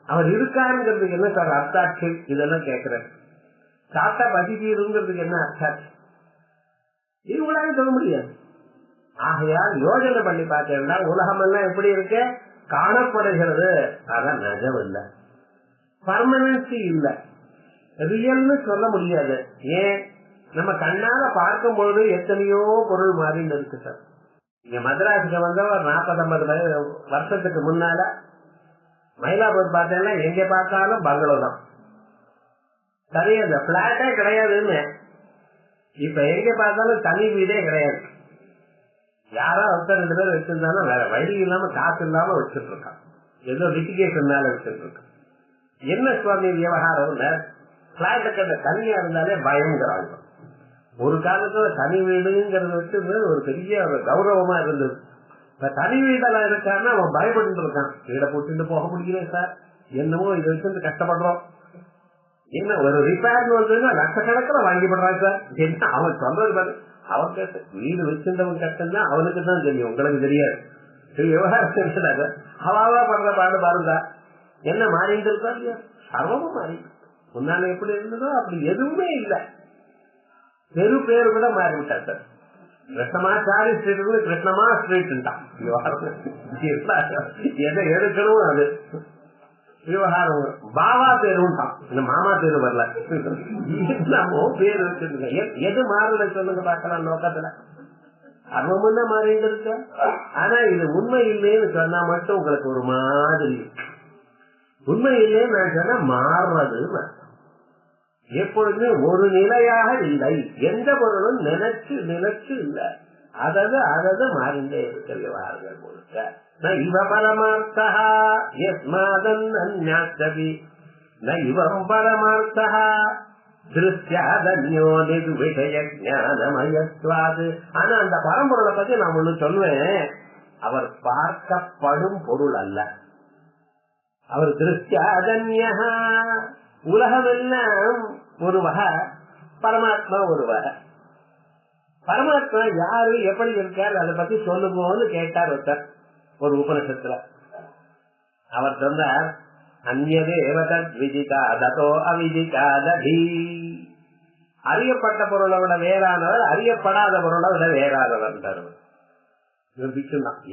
அவர் இருக்காருங்கிறதுக்கு என்ன சார் அர்த்தாட்சி? இதெல்லாம் கேட்கிறேன். சாத்தா பசி தீருங்கிறதுக்கு என்ன அர்த்தாட்சி? இது உங்களால சொல்ல முடியாது. ஆகையால் யோஜனை பண்ணி பார்த்தேன்னா உலகம் எல்லாம் எப்படி இருக்கு, காணப்படுகிறது. அதான் நிஜம் இல்லை, பர்மனன்சி இல்லை, ரியல்னு சொல்ல முடியாது. ஏன், நம்ம கண்ணால பார்க்கும் பொழுது எத்தனையோ பொருள் மாறின்னு இருக்கு சார். இங்க மദ്രാஸுக்கு வந்த ஒரு 40-50 வருஷத்துக்கு முன்னால மயிலாப்பூர் பார்த்தேன்னா எங்க பார்த்தாலும் பங்களோ தான். சரி, அந்த பிளாட்டே கிடையாதுன்னு இப்ப எங்க பார்த்தாலும் தனி வீடே கிடையாது. யாரோ ஒருத்தர் 2 பேர் வச்சிருந்தாலும் வேற வழி இல்லாம காசு இல்லாம வச்சுட்டு இருக்கான். ஏதோ லிட்டிகேஷன் மேல வச்சுட்டு இருக்கான். என்ன சுவாமி விவகாரம், பிளாட்டுக்கு அந்த தனியா இருந்தாலே பயங்கிறாங்க. ஒரு காலத்துல தனி வீடுங்கிறது வச்சு ஒரு பெரிய கௌரவமா இருந்தது. இப்ப தனி வீடெல்லாம் இருக்கான்னா அவன் பயப்பட்டு இருக்கான். வீடை போட்டுட்டு போக முடியல சார், என்னமோ இதை வச்சு கஷ்டப்படுறோம். என்ன ஒரு ரிப்பேர்னு வந்ததுன்னா லட்சக்கணக்கில் வாங்கிப்படுறாங்க சார். என்ன அவன் சொல்றது பாரு, அவன் கஷ்டம். வீடு வச்சிருந்தவன் கஷ்டம் தான் அவனுக்கு தான் தெரியும், உங்களுக்கு தெரியாது. விவகாரம் அவாவா பண்ற பாடு பாருங்க. என்ன மாறிட்டு இருக்கா இல்லையா? சர்வமும் மாறி முன்னால எப்படி இருந்ததோ அப்படி எதுவுமே இல்லை. பெரு பேரு கூட மாறிவிட்டா சார். கிருஷ்ணமாச்சாரி ஸ்ட்ரீட் கிருஷ்ணமா ஸ்ட்ரீட்ட்டான். எதை எடுக்கணும் அது விவகாரம். பாபா தெருவுட்டான், இந்த மாமா தெரு வரல. என்னமோ பேர் வச்சிருக்க. எது மாறல சொல்லுங்க பார்க்கலாம். நோக்கத்துல அர்வம் தான் மாறிட்டு இருக்க. ஆனா இது உண்மை இல்லைன்னு சொன்னா மட்டும் உங்களுக்கு ஒரு மாதிரி. உண்மை இல்லைன்னு நான் சொன்னா மாறுறதுன்னு எப்பொழுதுமே ஒரு நிலையாக இல்லை. எந்த பொருளும் நினைச்சு நினைச்சு இல்லை. அதாவது மாறிண்டே இருக்கிற விவகாரங்கள் முழுக்க. இவ பரமார்த்தா யஸ்மாதன் அந்யாஸ்தபி ந இவம் பரமார்த்தா திருஷ்யாதன்யோ நிர்விஷய ஞானமயத்வாது. ஆனா அந்த பரம்பொருளை பத்தி நான் ஒண்ணு சொல்லுவேன். அவர் பார்க்கப்படும் பொருள் அல்ல. அவர் திருஷ்யாதன்யா. உலகம் எல்லாம் ஒரு வகை, பரமாத்மா ஒரு வகை. பரமாத்மா யாரு எப்படி இருக்காரு அதை பத்தி சொல்லுங்கன்னு கேட்டார் ஒருத்தர் ஒரு உபனிஷத்துல. அவர் சொன்னார், அந்யதேவதத் விதிகாததோ அவிதிகாததி. அறியப்பட்ட பொருளை விட வேறானவர், அறியப்படாத பொருளை விட வேறானவர்.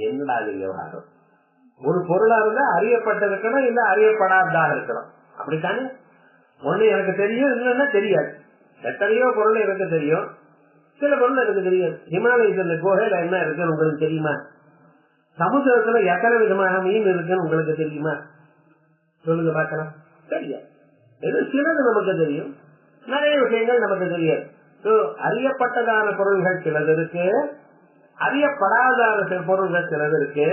என்னடா விவகாரம்? ஒரு பொருளா இருந்தா அறியப்பட்டிருக்கணும், இல்ல அறியப்படாததாக இருக்கணும். அப்படித்தானே? ஒண்ணு எனக்கு தெரியும், இல்லைன்னா தெரியாது. எத்தனையோ பொருள் எனக்கு தெரியும், சில பொருள் எனக்கு தெரியாது. ஹிமாலயத்துல குகையில என்ன இருக்குன்னு உங்களுக்கு தெரியுமா? சமுத்திரத்துல எத்தனை விதமான மீன் இருக்குன்னு உங்களுக்கு தெரியுமா? சொல்லுங்க பார்க்கலாம். தெரியாது. எது சிலது நமக்கு தெரியும், நிறைய விஷயங்கள் நமக்கு தெரியாது. அறியப்பட்டதான பொருள்கள் சிலது இருக்கு, அறியப்படாதான பொருள்கள் சிலது இருக்கு.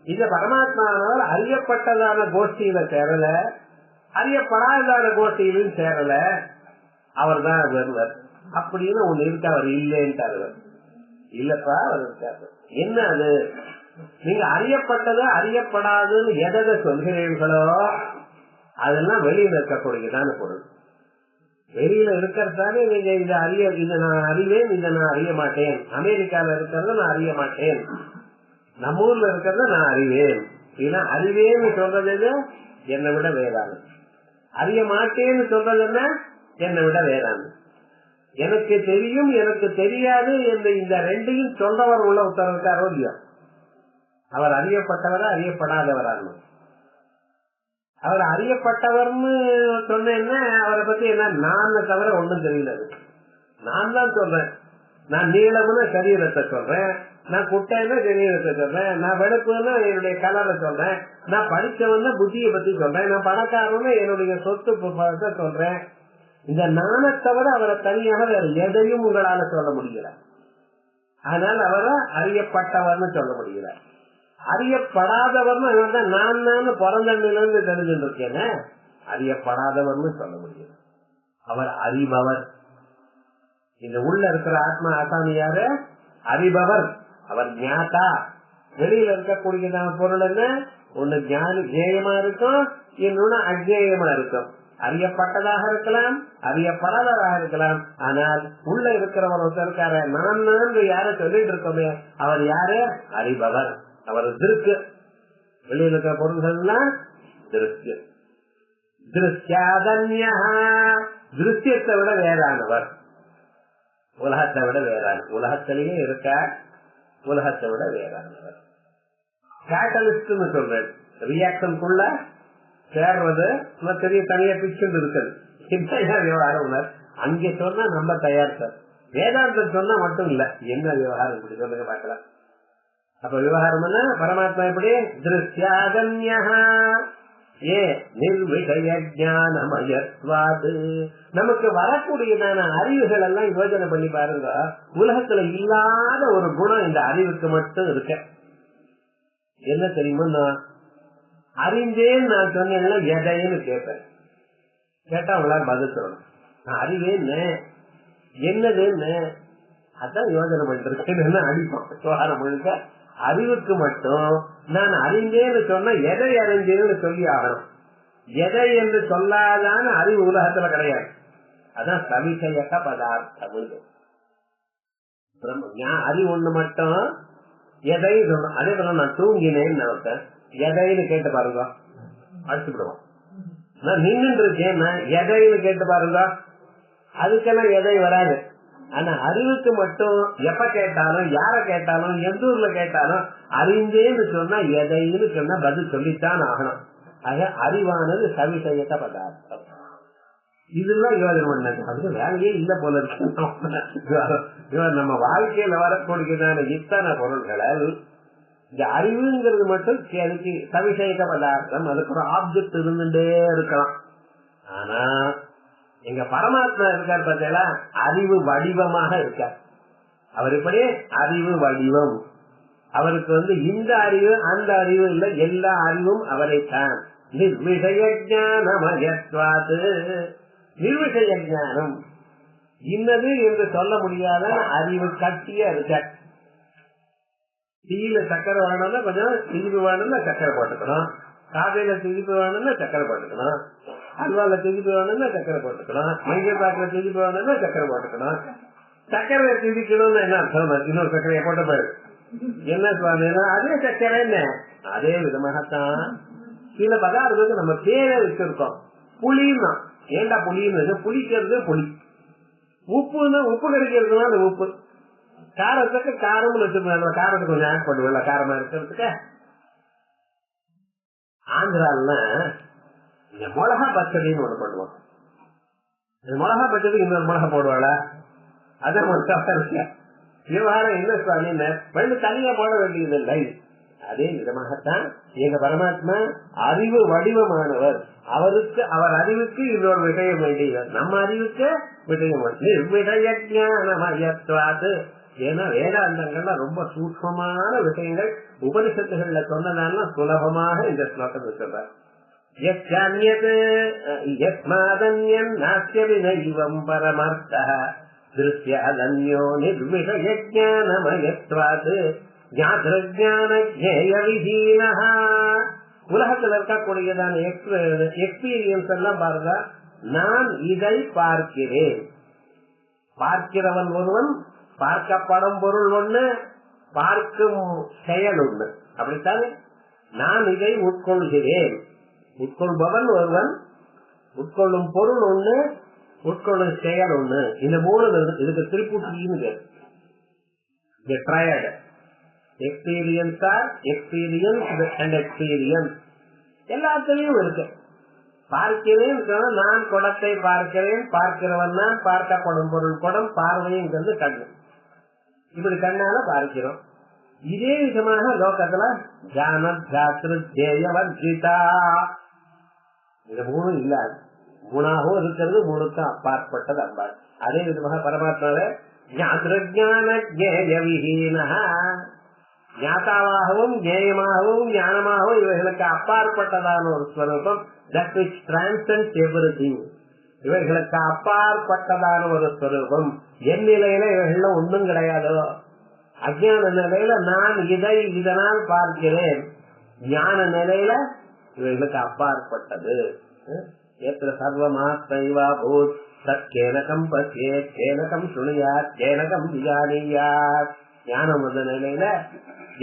இந்த பரமாத்மானால் அறியப்பட்டதான கோஷ்டியில சேரல, அறியப்படாதான கோஷ்டியிலும் சேரல. அவர் தான் வருவர் அப்படின்னு ஒண்ணு இருக்கு. அவர் இல்லைன்ட்டாரு. இல்லப்பா அவர் இருக்காரு. என்ன அது? நீங்க அறியப்பட்டது அறியப்படாதுன்னு எதை சொல்கிறீர்களோ அதெல்லாம் வெளியில இருக்கக்கூடியதான பொருள். வெளியில இருக்கிறதானே நீங்க இதை நான் அறிவேன், இதை நான் அறிய மாட்டேன். அமெரிக்கால இருக்கிறத நான் அறிய மாட்டேன், நம்ம ஊர்ல இருக்கிறத நான் அறிவேன். ஏன்னா அறிவேன்னு சொல்றது என்னை விட வேறானு, அறிய மாட்டேன்னு சொல்றது என்ன என்னை விட வேறானு. எனக்கு தெரியும் எனக்கு தெரியாது என்று இந்த ரெண்டையும் சொல்றவர் உள்ள ஒருத்தர் இருக்காரோ இல்லையா? அவர் அறியப்பட்டவரா அறியப்படாதவரான்னு? அவர் அறியப்பட்டவர்னு சொன்னேன்னா அவரை பத்தி என்ன நான் தவிர ஒண்ணும் தெரியல. நான் தான் சொல்றேன். நான் நீளம்னு சரீரத்தை சொல்றேன், நான் குட்டைன்னா சரீரத்தை சொல்றேன், நான் வெளுப்புன்னு என்னுடைய கலரை சொல்றேன், நான் படிச்சவன்னு புத்தியை பத்தி சொல்றேன், நான் பணக்காரன்னு என்னுடைய சொத்து சொல்றேன். இந்த நானை தவிர அவரை தனியாக வேற எதையும் உங்களால சொல்ல முடியல. அதனால அவரை அறியப்பட்டவர்னு சொல்ல முடியல. அறியப்படாதவர்னு நான் பிறந்தண்ணிலிருந்து தெரிஞ்சுட்டு இருக்கேன்னு அறியப்படாதவர்னு சொல்ல முடியல. அவர் அறிபவர். இந்த உள்ள இருக்கிற ஆத்மா ஆசாமி யாரு? அறிபவர். அவர் ஞாதா. வெளியில இருக்கக்கூடியதான பொருள் என்ன? ஒண்ணு ஜேயமா இருக்கும், இன்னொன்னு அஜேயமா இருக்கும். அறியப்பட்டதாக இருக்கலாம், அறியப்படாததாக இருக்கலாம். ஆனால் உள்ள இருக்கிறவர் ஒருத்தர் இருக்காரு, நான் யார சொல்லிட்டு இருக்கோமே அவர் யாரு? அறிபவர். அவர் திருக்கு. வெளியில் இருக்கிற பொருள்கள்லாம் திருக்கு. திருஷ்யாதன்யா. திருஷ்யத்தை விட வேறானவர், உலகத்தை விட வேறான. உலகத்திலேயே இருக்க, உலகத்தை விட வேறானவர். கேட்டலிஸ்ட் சொல்றேன். ரியாக்ஷனுக்குள்ள சேர்றது தெரிய தனியா பிச்சுட்டு இருக்குது. விவகாரம் அங்கே சொன்னா நம்ம தயார் சார். வேதாந்தம் சொன்னா மட்டும் இல்ல. என்ன விவகாரம் இப்படி சொல்லுங்க பாக்கலாம். அப்ப விவகாரம் என்ன? பரமாத்மா எப்படி? திருஷ்யாதன்யா ஏ நிர்விஷய ஞானமயத்வாது. நமக்கு வரக்கூடியதான அறிவுகள் எல்லாம் யோசனை பண்ணி பாருங்க. உலகத்துல இல்லாத ஒரு குணம் இந்த அறிவுக்கு மட்டும் இருக்க. என்ன தெரியுமா? அறிந்தேன் நான் சொன்னேன்னா எதைன்னு கேட்பேன். கேட்டா உங்களால பதில் சொல்லணும். நான் அறிவேன்னு என்னதுன்னு அதான் யோசனை பண்ணிட்டு இருக்கேன். அடிப்போம் விவகாரம் முழுக்க. அறிவுக்கு மட்டும் நான் அறிந்தேன்னு சொன்ன எதை அறிந்தேன்னு சொல்லி ஆகணும். எதை என்று சொல்லாதான அறிவு உலகத்துல கிடையாது. அதான் சவிஷயக்க பதார்த்தம். அறிவு ஒண்ணு மட்டும் எதை சொல்லணும். அதே போல நான் தூங்கினேன்னு ஒருத்தன் எதைன்னு கேட்டு பாருங்க, அடிச்சு விடுவான். நான் நின்று இருக்கேன் எதைன்னு கேட்டு பாருங்க, அதுக்கெல்லாம் எதை வராது. ஆனா அறிவுக்கு மட்டும் எப்ப கேட்டாலும் யார கேட்டாலும் எந்த ஊர்ல கேட்டாலும் அறிந்தேன்னு சொன்னா எதைன்னு சொன்னா பதில் சொல்லித்தான் ஆகணும். ஆக அறிவானது சவிஷயத்த பதார்த்தம். இதெல்லாம் யோஜனை பண்ணது அதுக்கு வேலையே இல்ல போல இருக்கு. நம்ம வாழ்க்கையில வரக்கூடியதான இத்தனை பொருள்கள் இந்த அறிவுங்கிறது மட்டும் அதுக்கு சவிஷயத்த பதார்த்தம், அதுக்கு ஒரு ஆப்ஜெக்ட் இருந்துட்டே இருக்கலாம். ஆனா எங்க பரமாத்மா இருக்கார் பார்த்தீங்களா, அறிவு வடிவமாக இருக்கார். அவர் இப்படி அறிவு வடிவம். அவருக்கு இந்த அறிவு அந்த அறிவு இல்ல, எல்லா அறிவும் அவரைத்தான். நிர்விஷய ஞானமயத்வாது, நிர்விஷய ஞானம் இன்னது என்று சொல்ல முடியாத அறிவு கட்டியா இருக்க. டீல சக்கரை வேணும்னா கொஞ்சம் திரிப்பு வேணும்னா சக்கரை போட்டுக்கணும், காதையில திரிப்பு வேணும்னா சக்கரை போட்டுக்கணும், அல்வால திரிப்பு வேணும்னா சக்கரை போட்டுக்கணும், மைசூர் பாக்குல திரிப்பு வேணும்னா சக்கரை போட்டுக்கணும். சக்கரை திரிக்கணும்னு என்ன அர்த்தம்? இன்னொரு சக்கரையை போட்ட பாரு என்ன சுவாமி, அதே சக்கரை என்ன. அதே விதமாகத்தான் சில பதார்த்தத்துக்கு நம்ம பேரை வச்சிருக்கோம். புளின்னா ஏண்டா புளின்னு, புளிக்கிறது புளி, உப்புன்னா உப்பு கிடைக்கிறதுனா அந்த உப்பு, காரத்துக்கு காரம்னு வச்சிருக்கோம், காரத்துக்கு கொஞ்சம் ஆட் பண்ணுவோம்ல காரமா இருக்கிறதுக்கு. ஆந்திரால இந்த மிளகா பச்சடின்னு ஒண்ணு பண்ணுவோம். மிளகா பச்சடிக்கு இன்னொரு மிளகா போடுவாளா, அதை இருக்க விவகாரம் என்ன சுவாமி, ரெண்டு தனியா போட வேண்டியது இல்லை. அதே விதமாகத்தான் எங்க பரமாத்மா அறிவு வடிவமானவர். அவருக்கு அவர் அறிவுக்கு இன்னொரு விஷயம் வேண்டியவர், நம்ம அறிவுக்கு விஷயம் நிர்விஷயத்வாது. ஏன்னா வேதாந்தங்கள்ல ரொம்ப சூக்ஷ்மமான விஷயங்கள் உபனிஷத்துகள்ல சொன்னதால சுலபமாக இந்த ஸ்லோகத்தை சொல்றார். யஸ்மாதன்யம் பரமார்த்தः திருஷ்யாதன்யோ நிர்விஷயஞானமயத்வாத் ஞாத்ரஜான ஜேய விஹீனஹ. உலகத்தில் இருக்கக்கூடியதான எக்ஸ்பீரியன்ஸ் எல்லாம் பாருங்க. நான் இதை பார்க்கிறேன், பார்க்கிறவன் ஒருவன், பார்க்கப்படும் பொருள் ஒண்ணு, பார்க்கும் செயல் ஒண்ணு, அப்படித்தானே. நான் இதை உட்கொள்கிறேன், உட்கொள்பவன் ஒருவன், உட்கொள்ளும் பொருள் ஒண்ணு, உட்கொள்ளும் செயல் ஒண்ணு. இந்த மூணு இதுக்கு திருப்பூட்டின்னு tried. Experience or experience and experience எல்லாத்திலையும் இருக்கு. பார்க்கிறேன், நான் குடத்தை பார்க்கிறேன், பார்க்கிறவன் நான், பார்க்கப்படும் பொருள் குடம், பார்வைங்கிறது கண்ணு. இப்படி கண்ணால பார்க்கிறோம். இதே விதமாக லோகத்துல ஜானத்யாத்ருஜேயவர்ஜிதா இந்த மூணு இல்லாது, மூணாகவும் இருக்கிறது, மூணுக்கு அப்பாற்பட்டது அம்பாள். அதே விதமாக பரமாத்மாவே ஞாதாவாகவும் ஜேயமாகவும் ஞானமாகவும் இவைகளுக்கு அப்பாற்பட்டதான ஒரு ஸ்வரூபம். that which transcends everything. இவைகளுக்கு அப்பாற்பட்டதான ஒரு ஸ்வரூபம். என் நிலையில இவைகள்ல ஒன்றும் கிடையாதோ. அஜ்ஞான நிலையில நான் இதை இதனால் பார்க்கிறேன், ஞான நிலையில இவைகளுக்கு அப்பாற்பட்டது. எத்திர சர்வமாஸ்தைவா பூத் சத்கேனகம் பசியேத் கேனகம் சுணியாத் கேனகம் விஜானியாத். ஞானம் வந்த நிலையில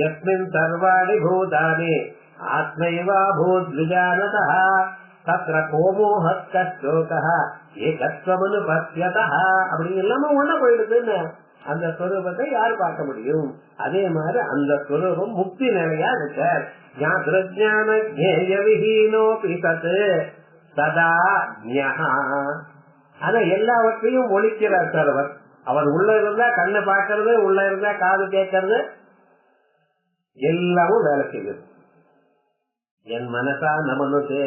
யஸ்மின் சர்வாணி பூதானி ஆத்மைவா பூத் விஜானதः தத்ர கோமோஹத் கஷ்டோகः ஏகத்வமனு பத்யதः. அப்படி எல்லாமே ஒண்ணா போயிடுதுன்னு அந்த ஸ்வரூபத்தை யார் பார்க்க முடியும்? அதே மாதிரி அந்த ஸ்வரூபம் முக்தி நிலையா இருக்க. ஞாத்ரஜான ஜேய விஹீனோபி தத் சதா ஞஹா. ஆனா எல்லாவற்றையும் ஒழிக்கிறார் சர்வர். அவர் உள்ள இருந்தா கண்ணை பார்க்கறது, உள்ள இருந்தா காது கேட்கறது, எல்லாமும் வேலை செய்யுது. என் மனசா நமனுதே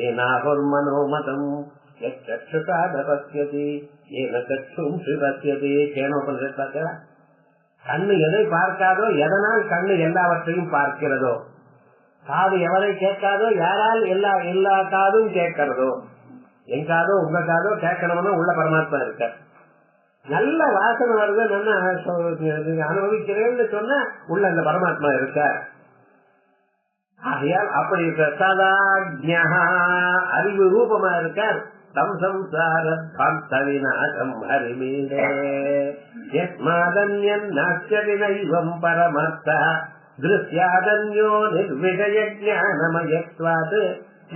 ஏனாகுர் மனோமதம் எச்சுகாதபஸ்யதி ஏன கட்சும் சிவஸ்யதி. கேனோபனிஷத் கண்ணு எதை பார்க்காதோ, எதனால் கண்ணு எல்லாவற்றையும் பார்க்கிறதோ, காது எவரை கேட்காதோ, யாரால் எல்லா காதும் கேட்கிறதோ, என் காதோ உங்க காதோ கேட்கணும்னா உள்ள பரமாத்மா இருக்க. நல்ல வாசனை வருது, நல்லா அனுபவிக்கிறேன்னு சொன்னா உள்ள அந்த பரமாத்மா இருக்க. ஆகையால் அப்படி இருக்க சதா ஞஹா அறிவு ரூபமா இருக்கார். தம் சம்சாரம் ஹரிமீரே யஸ்மாதன்யம் நாஸ்யதினைவம் பரமர்த்தா திருஷ்யாதன்யோ நிர்விஷய ஞானமயத்வாத்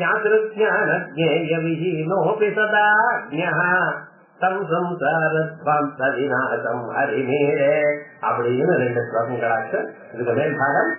ஞாத்ருஜான ஜேய விஹீனோபி சதா ஞஹா தம் சம்சாரத்வாந்த விநாசம் ஹரிமேரே அப்படின்னு 2 ஸ்லோகங்களாச்சு. இதுக்கு மேல் பாகம்